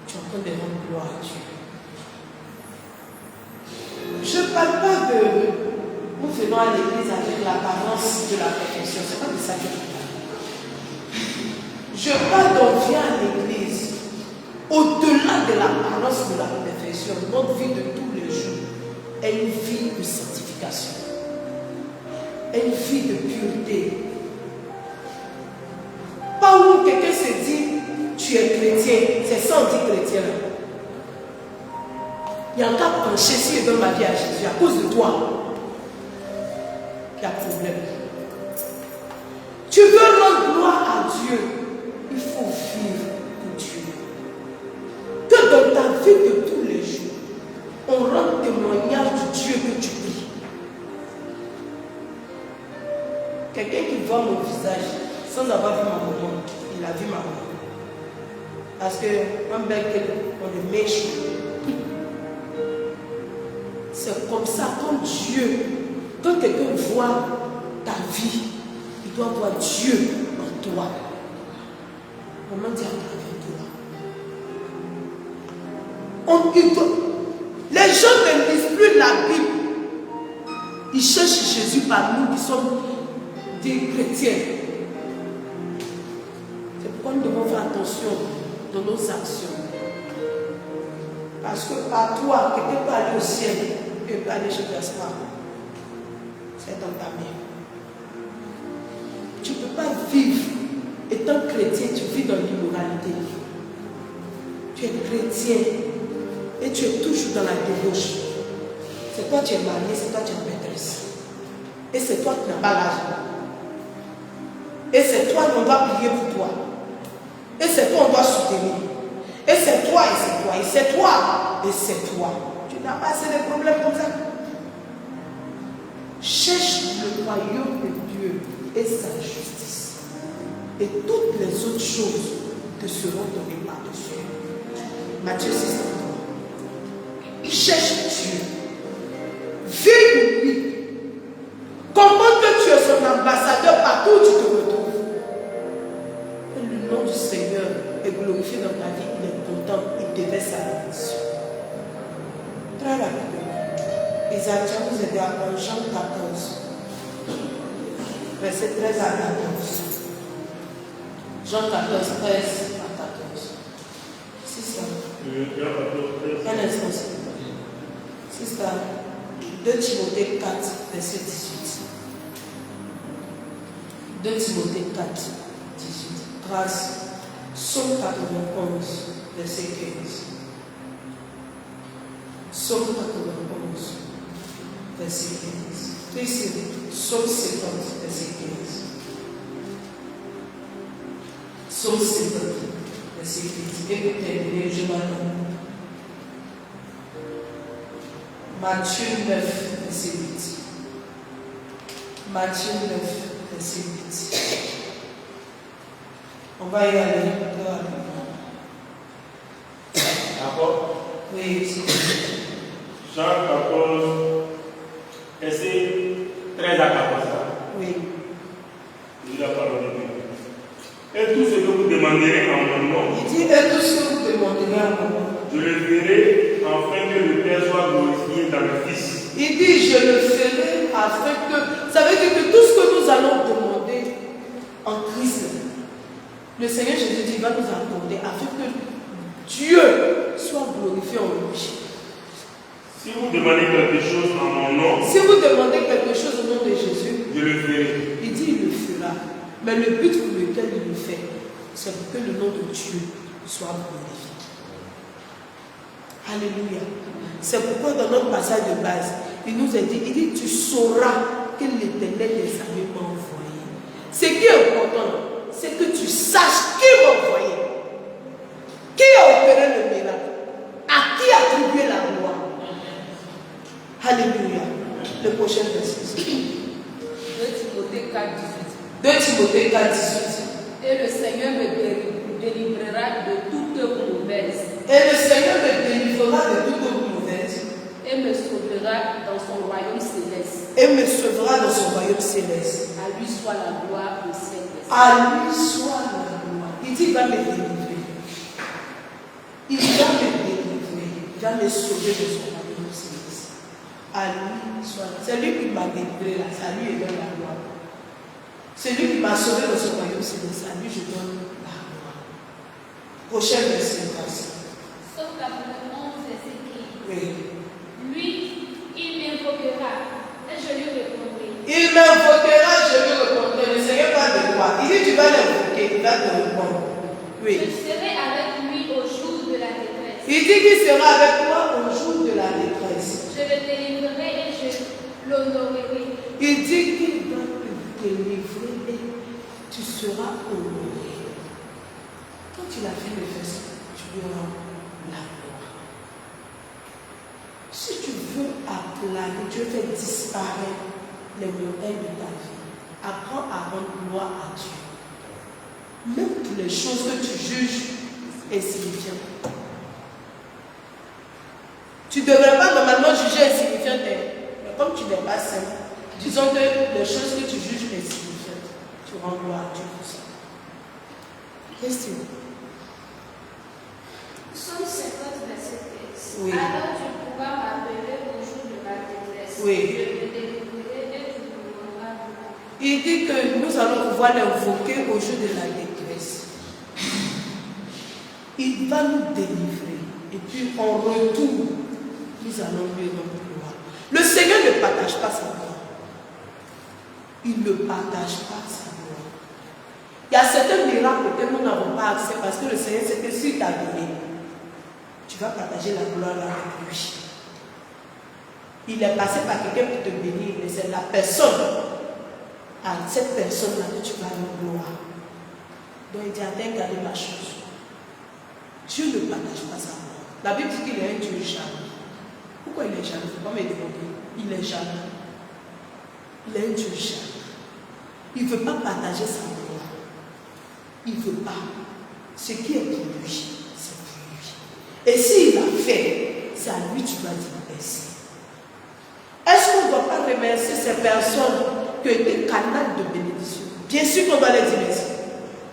tu es en train de rendre gloire à Dieu. Je ne parle pas de nous venons à l'église avec l'apparence de la perfection. Ce n'est pas de ça que je parle. Je parle d'on vient à l'église au-delà de l'apparence de la perfection. Notre vie de tous les jours est une vie de sanctification, est une vie de pureté. Pas où quelqu'un se dit tu es chrétien, c'est ça on dit chrétien. Il y a un cas penché si je donne ma vie à Jésus à cause de toi. Il y a problème. Tu veux rendre gloire à Dieu, il faut vivre pour Dieu. Que dans ta vie de tous les jours, on rende témoignage du Dieu que tu pries. Quelqu'un qui voit mon visage sans avoir vu ma maman, il a vu ma maman. Parce qu'un bel on le méchant. C'est comme ça, quand Dieu, quand quelqu'un voit ta vie, il doit voir Dieu en toi. Comment dire à travers toi? Les gens ne lisent plus la Bible Ils cherchent Jésus par nous qui sommes des chrétiens. C'est pourquoi nous devons faire attention dans nos actions. Parce que par toi, quelqu'un peut aller au ciel et peut aller chez Gaspard. C'est dans ta main. Tu ne peux pas vivre étant chrétien, tu vis dans l'immoralité. Tu es chrétien et tu es toujours dans la débauche. C'est toi qui es marié, c'est toi qui es maîtresse. Et c'est toi qui n'as pas l'argent. Et c'est toi qu'on doit prier pour toi. Et c'est toi qu'on doit soutenir. Et c'est toi, et c'est toi, et c'est toi, et c'est toi. Tu n'as pas assez de problèmes comme ça. Cherche le royaume de Dieu et sa justice. Et toutes les autres choses te seront données par-dessus. Matthieu 6. Cherche Dieu. Vis pour lui. Comprends que tu es son ambassadeur partout où tu te retrouves. Et le nom du Seigneur est glorifié dans ta vie. Il est content. Il devait sa bénédiction. Très rapidement. Isaac, tu vas nous aider à prendre Jean 14. Verset 13 à 14. Jean 14, 13 à 14. C'est ça. Un instant, s'il vous plaît. C'est ça. 2 Timothée 4, verset 18. 2 Timothée 4, 18. Grâce. Psaume 91, verset 15. Psaume 91, verset 15. Puis c'est Psaume 50, verset 15. Psaume 50, verset 15. Et pour terminer, je m'attends. Matthieu 9, verset 8. Matthieu 9, verset 8. On va y aller très rapidement. D'accord? Oui, c'est Jean 14, verset 13 à 14. oui. Je la parole de Dieu. Et tout ce que vous demanderez en mon nom, Il dit, et tout ce que vous demanderez à mon nom, je le ferai afin que le Père soit glorifié dans le Fils. il dit, je le ferai afin que... Ça veut dire que tout ce que nous allons demander en Christ, le Seigneur Jésus dit, il va nous accorder afin que Dieu soit glorifié en lui. Si vous demandez quelque chose en mon nom, Si vous demandez quelque chose au nom de Jésus, je le ferai. il dit, il le fera. Mais le but pour lequel il le fait, c'est pour que le nom de Dieu soit glorifié. Alléluia. C'est pourquoi dans notre passage de base, il nous a dit, tu sauras que l'Éternel des armées m'a envoyé. Ce qui est important, c'est que tu saches qui m'a envoyé. Qui a opéré le miracle? À qui attribuer la gloire? Alléluia. Le prochain verset. 2 Timothée 4, 18. 2 Timothée 4, 18. Et le Seigneur me délivrera de toute mauvaise. Et le Seigneur me délivrera de toute mauvaise. Et me sauvera dans son royaume céleste. Et me sauvera dans son royaume céleste. À lui soit la gloire au siècle. À lui soit la gloire. Il dit, il va me délivrer. Il va me délivrer. Il va me sauver de son royaume céleste. À lui soit la gloire. C'est lui qui m'a délivré là. C'est à lui qui donne la gloire. C'est lui qui m'a sauvé dans son royaume céleste. À lui je donne la gloire. Prochain verset. Sauf chapitre 11, verset 15. Oui. Lui, il m'invoquera et je lui répondrai. Il m'invoquera, je lui répondrai. Le Seigneur parle de toi. Il dit, tu vas l'invoquer, il va te répondre. Oui. Je serai avec lui au jour de la détresse. Il dit qu'il sera avec toi au jour de la détresse. Je le délivrerai et je l'honorerai. Il dit qu'il va te délivrer et tu seras honoré. Quand il a fait le geste, tu lui rends la gloire. Si tu veux applaner, tu veux faire disparaître les montagnes de ta vie, apprends à rendre gloire à Dieu. Même pour les choses que tu juges insignifiantes. Tu ne devrais pas normalement juger insignifiantes, mais comme tu n'es pas saint, disons que les choses que tu juges insignifiantes, tu rends gloire à Dieu pour ça. Question. Psaume 50, verset 13. Oui. Alors tu pourras m'appeler au jour de ma détresse. Oui. Je me délivrerai Il dit que nous allons pouvoir l'invoquer au jour de la détresse. Il va nous délivrer. Et puis en retour, nous allons lui rendre gloire. Le Seigneur ne partage pas sa gloire. Il ne partage pas sa gloire. Il y a certains miracles auxquels nous n'avons pas accès parce que le Seigneur sait que s'il t'a donné, tu vas partager la gloire avec lui. Il est passé par quelqu'un pour te bénir, mais c'est la personne, à cette personne-là que tu vas rendre gloire. Donc il dit, attends, gardez ma chose. Dieu ne partage pas sa gloire. La Bible dit qu'il est un Dieu jaloux. Pourquoi il est jaloux? Il ne faut pas me demander. Il est jaloux. Il est un Dieu jaloux. Il ne veut pas partager sa gloire. Il ne veut pas. Ce qui est pour lui, c'est pour lui. Et s'il l'a fait, c'est à lui que tu dois dire merci. Est-ce qu'on ne doit pas remercier ces personnes qui ont été canaux de bénédiction? Bien sûr qu'on doit les dire merci.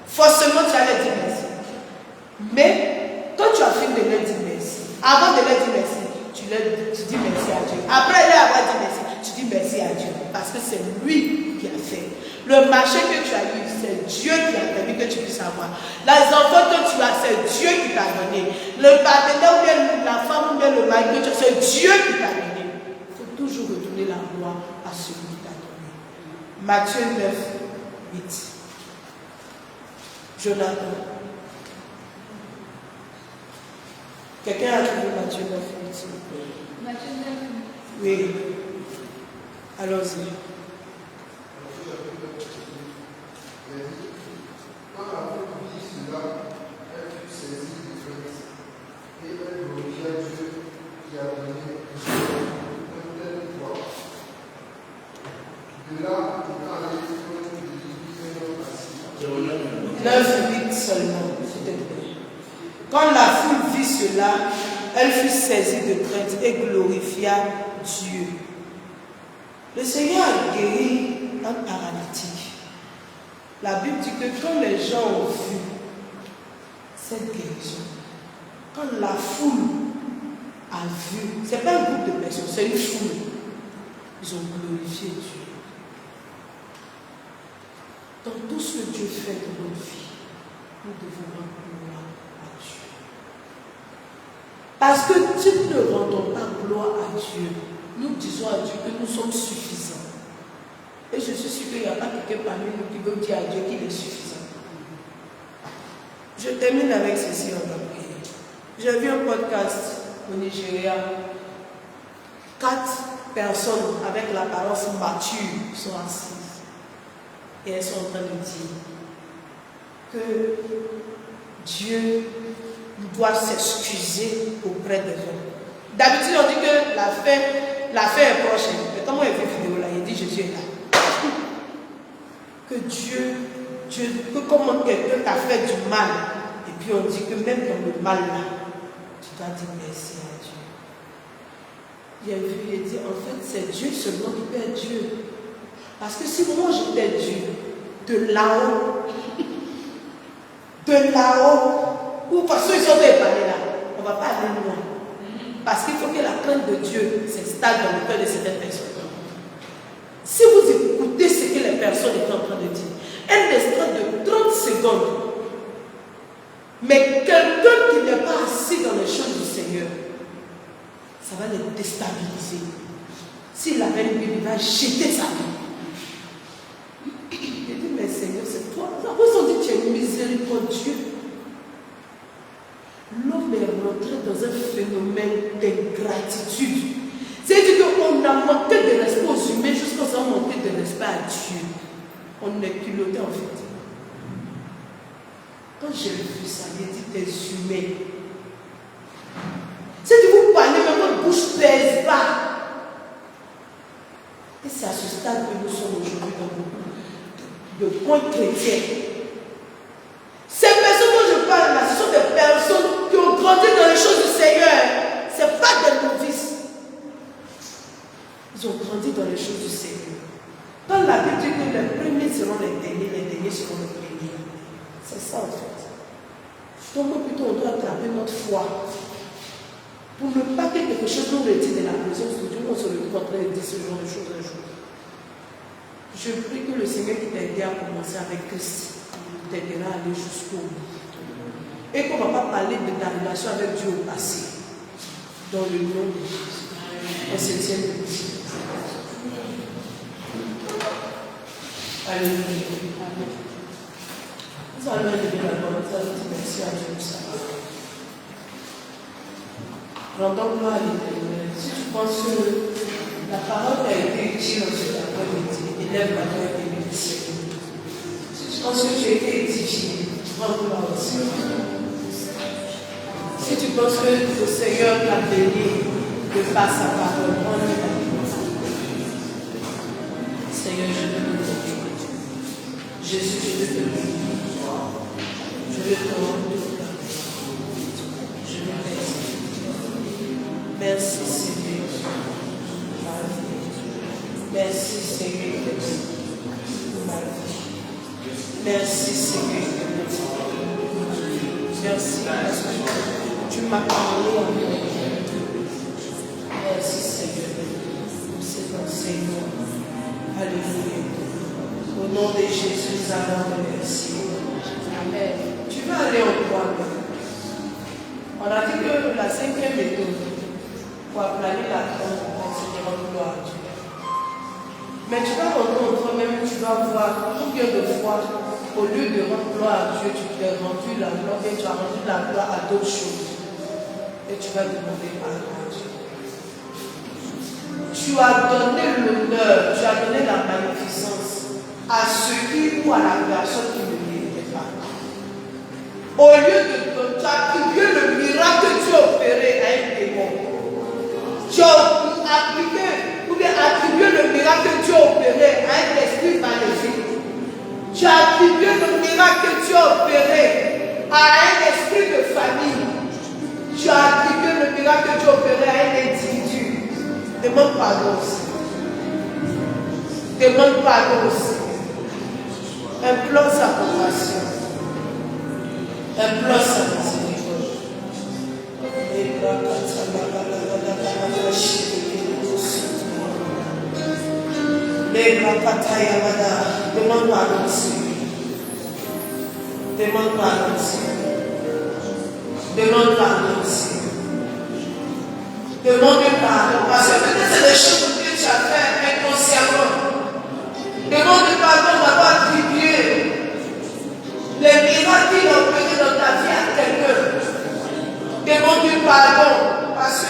Forcément, tu vas les dire merci. Mais quand tu as fini de leur dire merci, avant de leur dire merci, tu dis merci à Dieu. Après leur avoir dit merci, tu dis merci à Dieu. Parce que c'est lui qui a fait. Le marché que tu as eu, c'est Dieu qui a permis que tu puisses avoir. Les enfants que tu as, c'est Dieu qui t'a donné. Le partenaire ou bien la femme ou bien le mari que tu as, c'est Dieu qui t'a donné. Il faut toujours retourner la gloire à celui qui t'a donné. Matthieu 9, 8. Jonathan. Quelqu'un a trouvé Matthieu 9, 8, s'il vous plaît. Matthieu 9, 8. Oui. Allons-y. Quand la foule vit cela, elle fut saisie de crainte, et elle glorifia Dieu qui a donné un tel pouvoir. De là, il est allé prendre de Jésus un homme assis. 9, 8 seulement, s'il te plaît. Quand la foule vit cela, elle fut saisie de crainte et glorifia Dieu. Le Seigneur a guéri un paralytique. La Bible dit que quand les gens ont vu cette guérison, quand la foule a vu, ce n'est pas un groupe de personnes, c'est une foule, ils ont glorifié Dieu. Dans tout ce que Dieu fait dans notre vie, nous devons rendre gloire à Dieu. Parce que si nous ne rendons pas gloire à Dieu, nous disons à Dieu que nous sommes suffisants. Et je suis sûr qu'il n'y a pas quelqu'un parmi nous qui veut dire à Dieu qu'il est suffisant. Je termine avec ceci, on va prier. J'ai vu un podcast au Nigeria. 4 personnes avec l'apparence mature sont assises. Et elles sont en train de dire que Dieu doit s'excuser auprès des hommes. D'habitude, on dit que la fin est proche. Mais quand moi j'ai vu la vidéo là, il dit Jésus est là. Que Dieu, que comme quelqu'un t'a fait du mal, et puis on dit que même dans le mal là, tu dois dire merci à Dieu. Il a vu, il a dit, en fait, c'est Dieu seulement qui peut être Dieu. Parce que si moi j'étais Dieu, de là-haut, ou parce qu'ils sont épargnés là, on ne va pas aller loin. Parce qu'il faut que la crainte de Dieu s'installe dans le cœur de certaines personnes. Si vous écoutez ce que les personnes sont en train de dire, un extrait de 30 secondes, mais quelqu'un qui n'est pas assis dans les choses du Seigneur, ça va les déstabiliser. S'il avait une Bible, il va jeter sa Bible. Il dit, mais Seigneur, c'est toi. Après, on dit, tu es miséricordieux. L'homme est rentré dans un phénomène d'ingratitude. C'est-à-dire qu'on a manqué de respect aux humains jusqu'à ce qu'on a manqué de respect à Dieu. On est culotté en fait. Quand j'ai vu ça, j'ai dit des humains. C'est-à-dire vous parlez, mais votre bouche ne pèse pas. Et c'est à ce stade que nous sommes aujourd'hui dans beaucoup de points chrétiens. Ces personnes dont je parle là, ce sont des personnes qui ont grandi dans les choses du Seigneur. Ce n'est pas des novices. Ils ont grandi dans les choses du Seigneur. Quand la Bible dit que les premiers seront les derniers seront les premiers. C'est ça en fait. Donc plutôt on doit attraper notre foi. Pour ne pas que quelque chose nous retire de la présence de Dieu, on se retrouve en train de dire ce genre de choses un jour. Je prie que le Seigneur qui t'a aidé à commencer avec Christ t'aidera à aller jusqu'au bout. Et qu'on ne va pas parler de ta relation avec Dieu au passé. Dans le nom de Jésus. On se tient debout. Alléluia. Nous allons élever la parole. Nous allons dire merci à Dieu. Rendons gloire à l'Éternel. Si tu penses que la parole a été utile dans cet après-midi, élève la voix et bénisse. Si tu penses que tu as été édifié, rends gloire au Seigneur. Si tu penses que le Seigneur t'a béni de par sa parole, rends-lui la gloire. Seigneur, je veux te bénir. Jésus, je veux te bénir. Je veux te rendre gloire. Je veux t'exprimer. Merci Seigneur. Merci Seigneur. Merci Seigneur. Merci parce que tu m'as parlé en moi. Merci Seigneur. C'est ton Seigneur. Alléluia. Au nom de Jésus, nous allons remercier. Amen. Tu vas aller au point. On a dit que la 5e méthode pour aplanir la tombe, c'est de rendre gloire à Dieu. Mais tu vas rentrer en toi-même, tu vas voir combien de fois, au lieu de rendre gloire à Dieu, tu t'es rendu la gloire et tu as rendu la gloire à d'autres choses. Et tu vas demander pardon à Dieu. Tu as donné l'honneur, tu as donné la magnificence à ceux qui ou à la personne qui ne méritait pas. Au lieu de tu as attribué le miracle que tu as opéré à un démon. Tu as appliqué ou bien attribué le miracle que tu as opéré à un esprit maléfique. Tu as attribué le miracle que tu as opéré à un esprit de famille. Tu as attribué le miracle que tu as opéré à un individu. Demande pardon aussi. Demande pardon aussi. Implore sa compassion. Implore sa miséricorde. Demande pardon aussi. Demande pardon aussi. Demande pardon aussi. Demande pardon. Parce que peut-être c'est des choses que tu as fait inconsciemment. Demande pardon d'avoir attribué les miracles qu'il a opérés dans ta vie à quelqu'un. Demande pardon. Parce que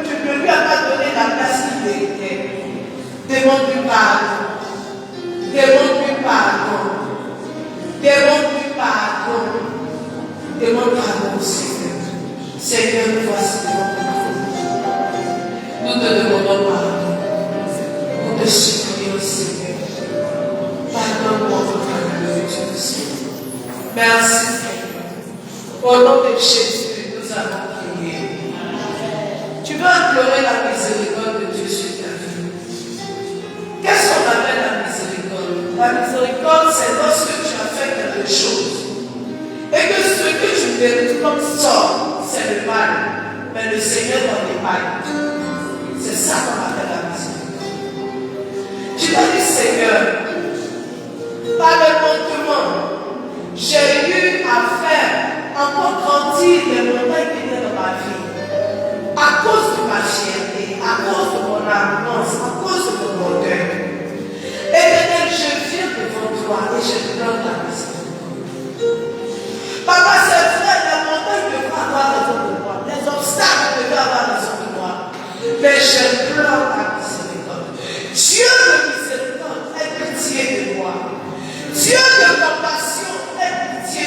tu ne lui as pas donné la place qu'il méritait. Demande pardon. Demande pardon. Demande pardon. Demande pardon au Seigneur. Seigneur, nous voici devant ton trône. Nous te demandons pardon. Nous te supplions, Seigneur. Pardonne-moi votre amour, Dieu du ciel. Merci, Seigneur. Au nom de Jésus, nous allons prier. Tu veux implorer la miséricorde de Dieu sur ta vie. Qu'est-ce qu'on appelle la miséricorde? La miséricorde, c'est lorsque tu as fait quelque chose et que ce que tu mérites comme sort, c'est le mal, mais le Seigneur t'en épargne. C'est ça qu'on appelle la miséricorde. Tu vas dire, Seigneur, par le manquement, j'ai eu à faire encore grandir les montagnes qui étaient dans ma vie. À cause de ma fierté, à cause de mon arrogance, à cause de mon orgueil. Éternel, je viens devant toi et je pleure ta miséricorde. Papa, c'est vrai, la montagne devra avoir raison de moi. Les obstacles devaient avoir raison de moi. Mais je pleure ta miséricorde. Dieu de miséricorde, aie pitié de moi. Dieu de compassion, aie pitié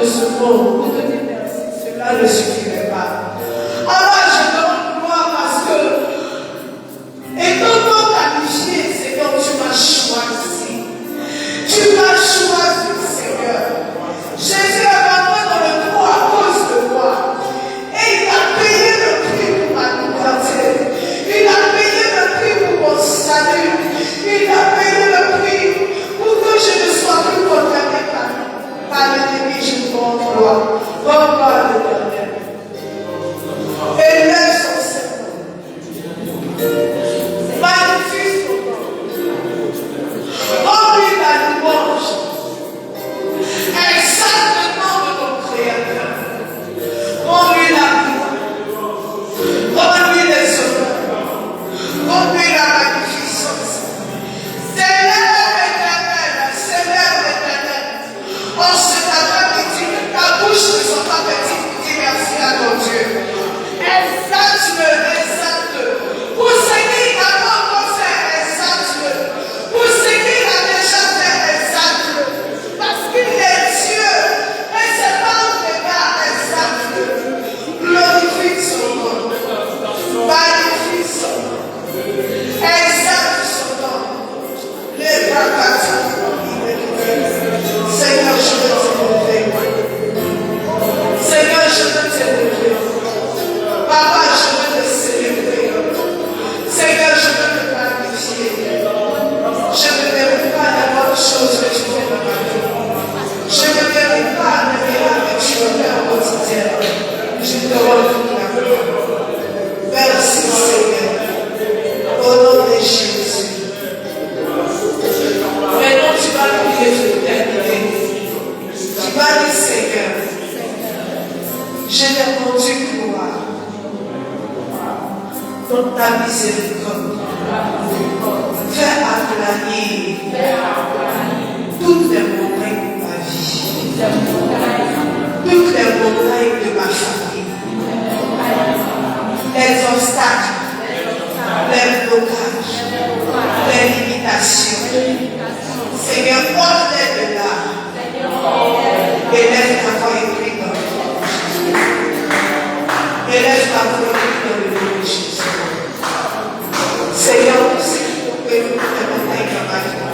de ce monde pour te dire merci, cela ne suffirait pas. Alors je te rends gloire parce que, étant non qualifié, Seigneur, tu m'as choisi. Tu m'as choisi, Seigneur. Jésus est rentré dans le trou à cause de moi. Et il a payé le prix pour ma liberté. Il a payé le prix pour mon salut. Il a payé le prix pour que je ne sois plus condamné par l'ennemi. Je te rends gloire. Rends gloire à l'Éternel. Élève son Seigneur. Magnifie son nom. Rends-lui la louange. Exalte le nom de ton Créateur. Rends-lui la gloire. Rends-lui les honneurs. Rends-lui la magnificence. Seigneur éternel, Seigneur éternel. En cet après-midi, ta bouche ne soit pas petite pour dire merci à ton Dieu. Exalte-le, exalte-le. Pour ce qu'il a encore fait, exalte-le. Pour ce qu'il a déjà fait, exalte-le. Parce qu'il est Dieu. Et c'est pas un regard, exalte-le. Glorifie son nom. Magnifie son nom. Exalte son nom. Les bras Seigneur, je veux t'élever. Seigneur, je veux t'élever. Papa, je veux te célébrer. Seigneur, je veux te magnifier. Je ne mérite pas la bonne chose que tu fais dans ma vie. Je ne mérite pas le miracle que tu me fais au quotidien. Je te rends la gloire. Merci, Seigneur. Au nom de Jésus. Maintenant, tu vas prier sur l'éternité. Tu vas dire, Seigneur, je t'ai rendu gloire dans ta miséricorde. Fais aplanir toutes les montagnes de ma vie, toutes les montagnes de ma famille, les obstacles, les blocages, les limitations. Seigneur, ôte-les de là et laisse ta voix écrite dans le livre. Et laisse ta voix écrite dans le nom de Jésus. Seigneur, tout ce qui t'oppose les montagnes dans ma vie,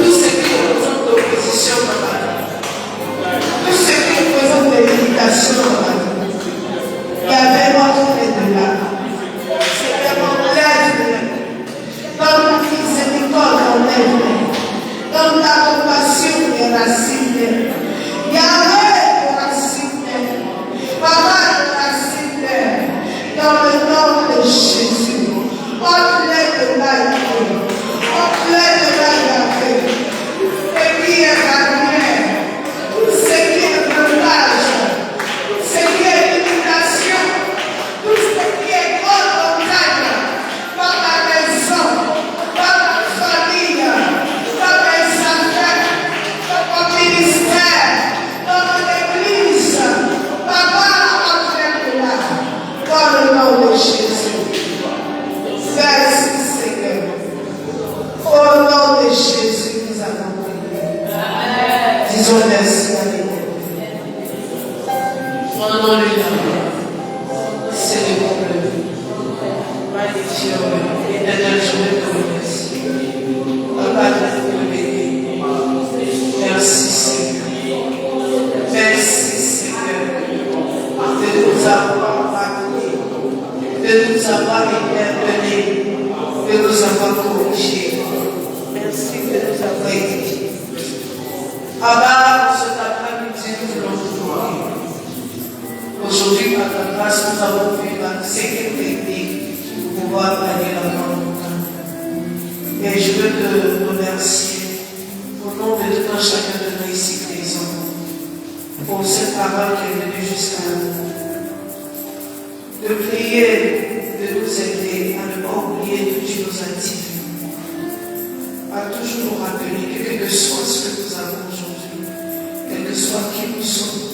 tout ce qui représente l'opposition dans ma vie, tout ce qui représente les limitations dans ma vie, Gardez-moi de là. Seigneur, enlève-les. Dans ta miséricorde, enlève-les. Dans ta compassion, déracine-les. Yahweh, déracine-les. Papa, déracine-les. Dans le nom de Jésus. Ôte-les de là, Yahweh. Ôte-les de là, Yahweh. Et qui est barrière, ce qui est blocage, ce qui est limitation, tout ce qui est grande montagne, par ma maison, par ma famille, par mes affaires, par mon ministère, dans mon église, papa, ôte-les de là, dans le nom de Jésus. Merci Seigneur. Au nom de Jésus, nous avons prié. Disons merci à l'Éternel. Rendons-lui célébrons-le. Magnifions-le. Éternel, je veux te remercier. Papa, je veux te bénir. Merci Seigneur. Merci Seigneur de nous avoir pardonné, de nous avoir pardonné, de nous avoir corrigé. Merci de nous avoir édifiés. Abba, cet après-midi, nous voulons te louer. Aujourd'hui, par ta grâce, nous avons vu la sécurité pour pouvoir aller la montagne. Et je veux te remercier au nom de tout un chacun de nous ici présents pour cette parole qui est venue jusqu'à nous. De prier, de nous aider à ne pas oublier que tu nous as dit, à toujours nous rappeler que quel que soit ce que nous avons aujourd'hui, quel que soit qui nous sommes,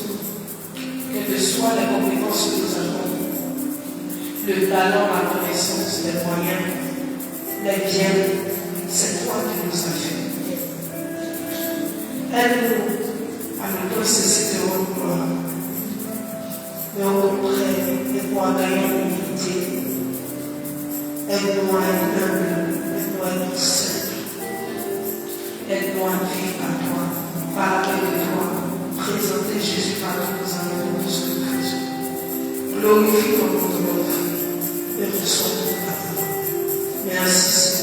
quelles que soient les compétences que nous avons, le talent, la connaissance, les moyens, les biens, c'est toi qui nous as fait. Aide-nous à avec toi, c'est de votre gloire. Mais auprès et pour gagner l'unité, aide-nous à être humble, aide-nous à être simple, aide-nous à vivre à toi, parler de toi, présenter Jésus partout aux amis de Christ. Glorifie ton nom de notre vie et reçois ton pardon. Merci Seigneur.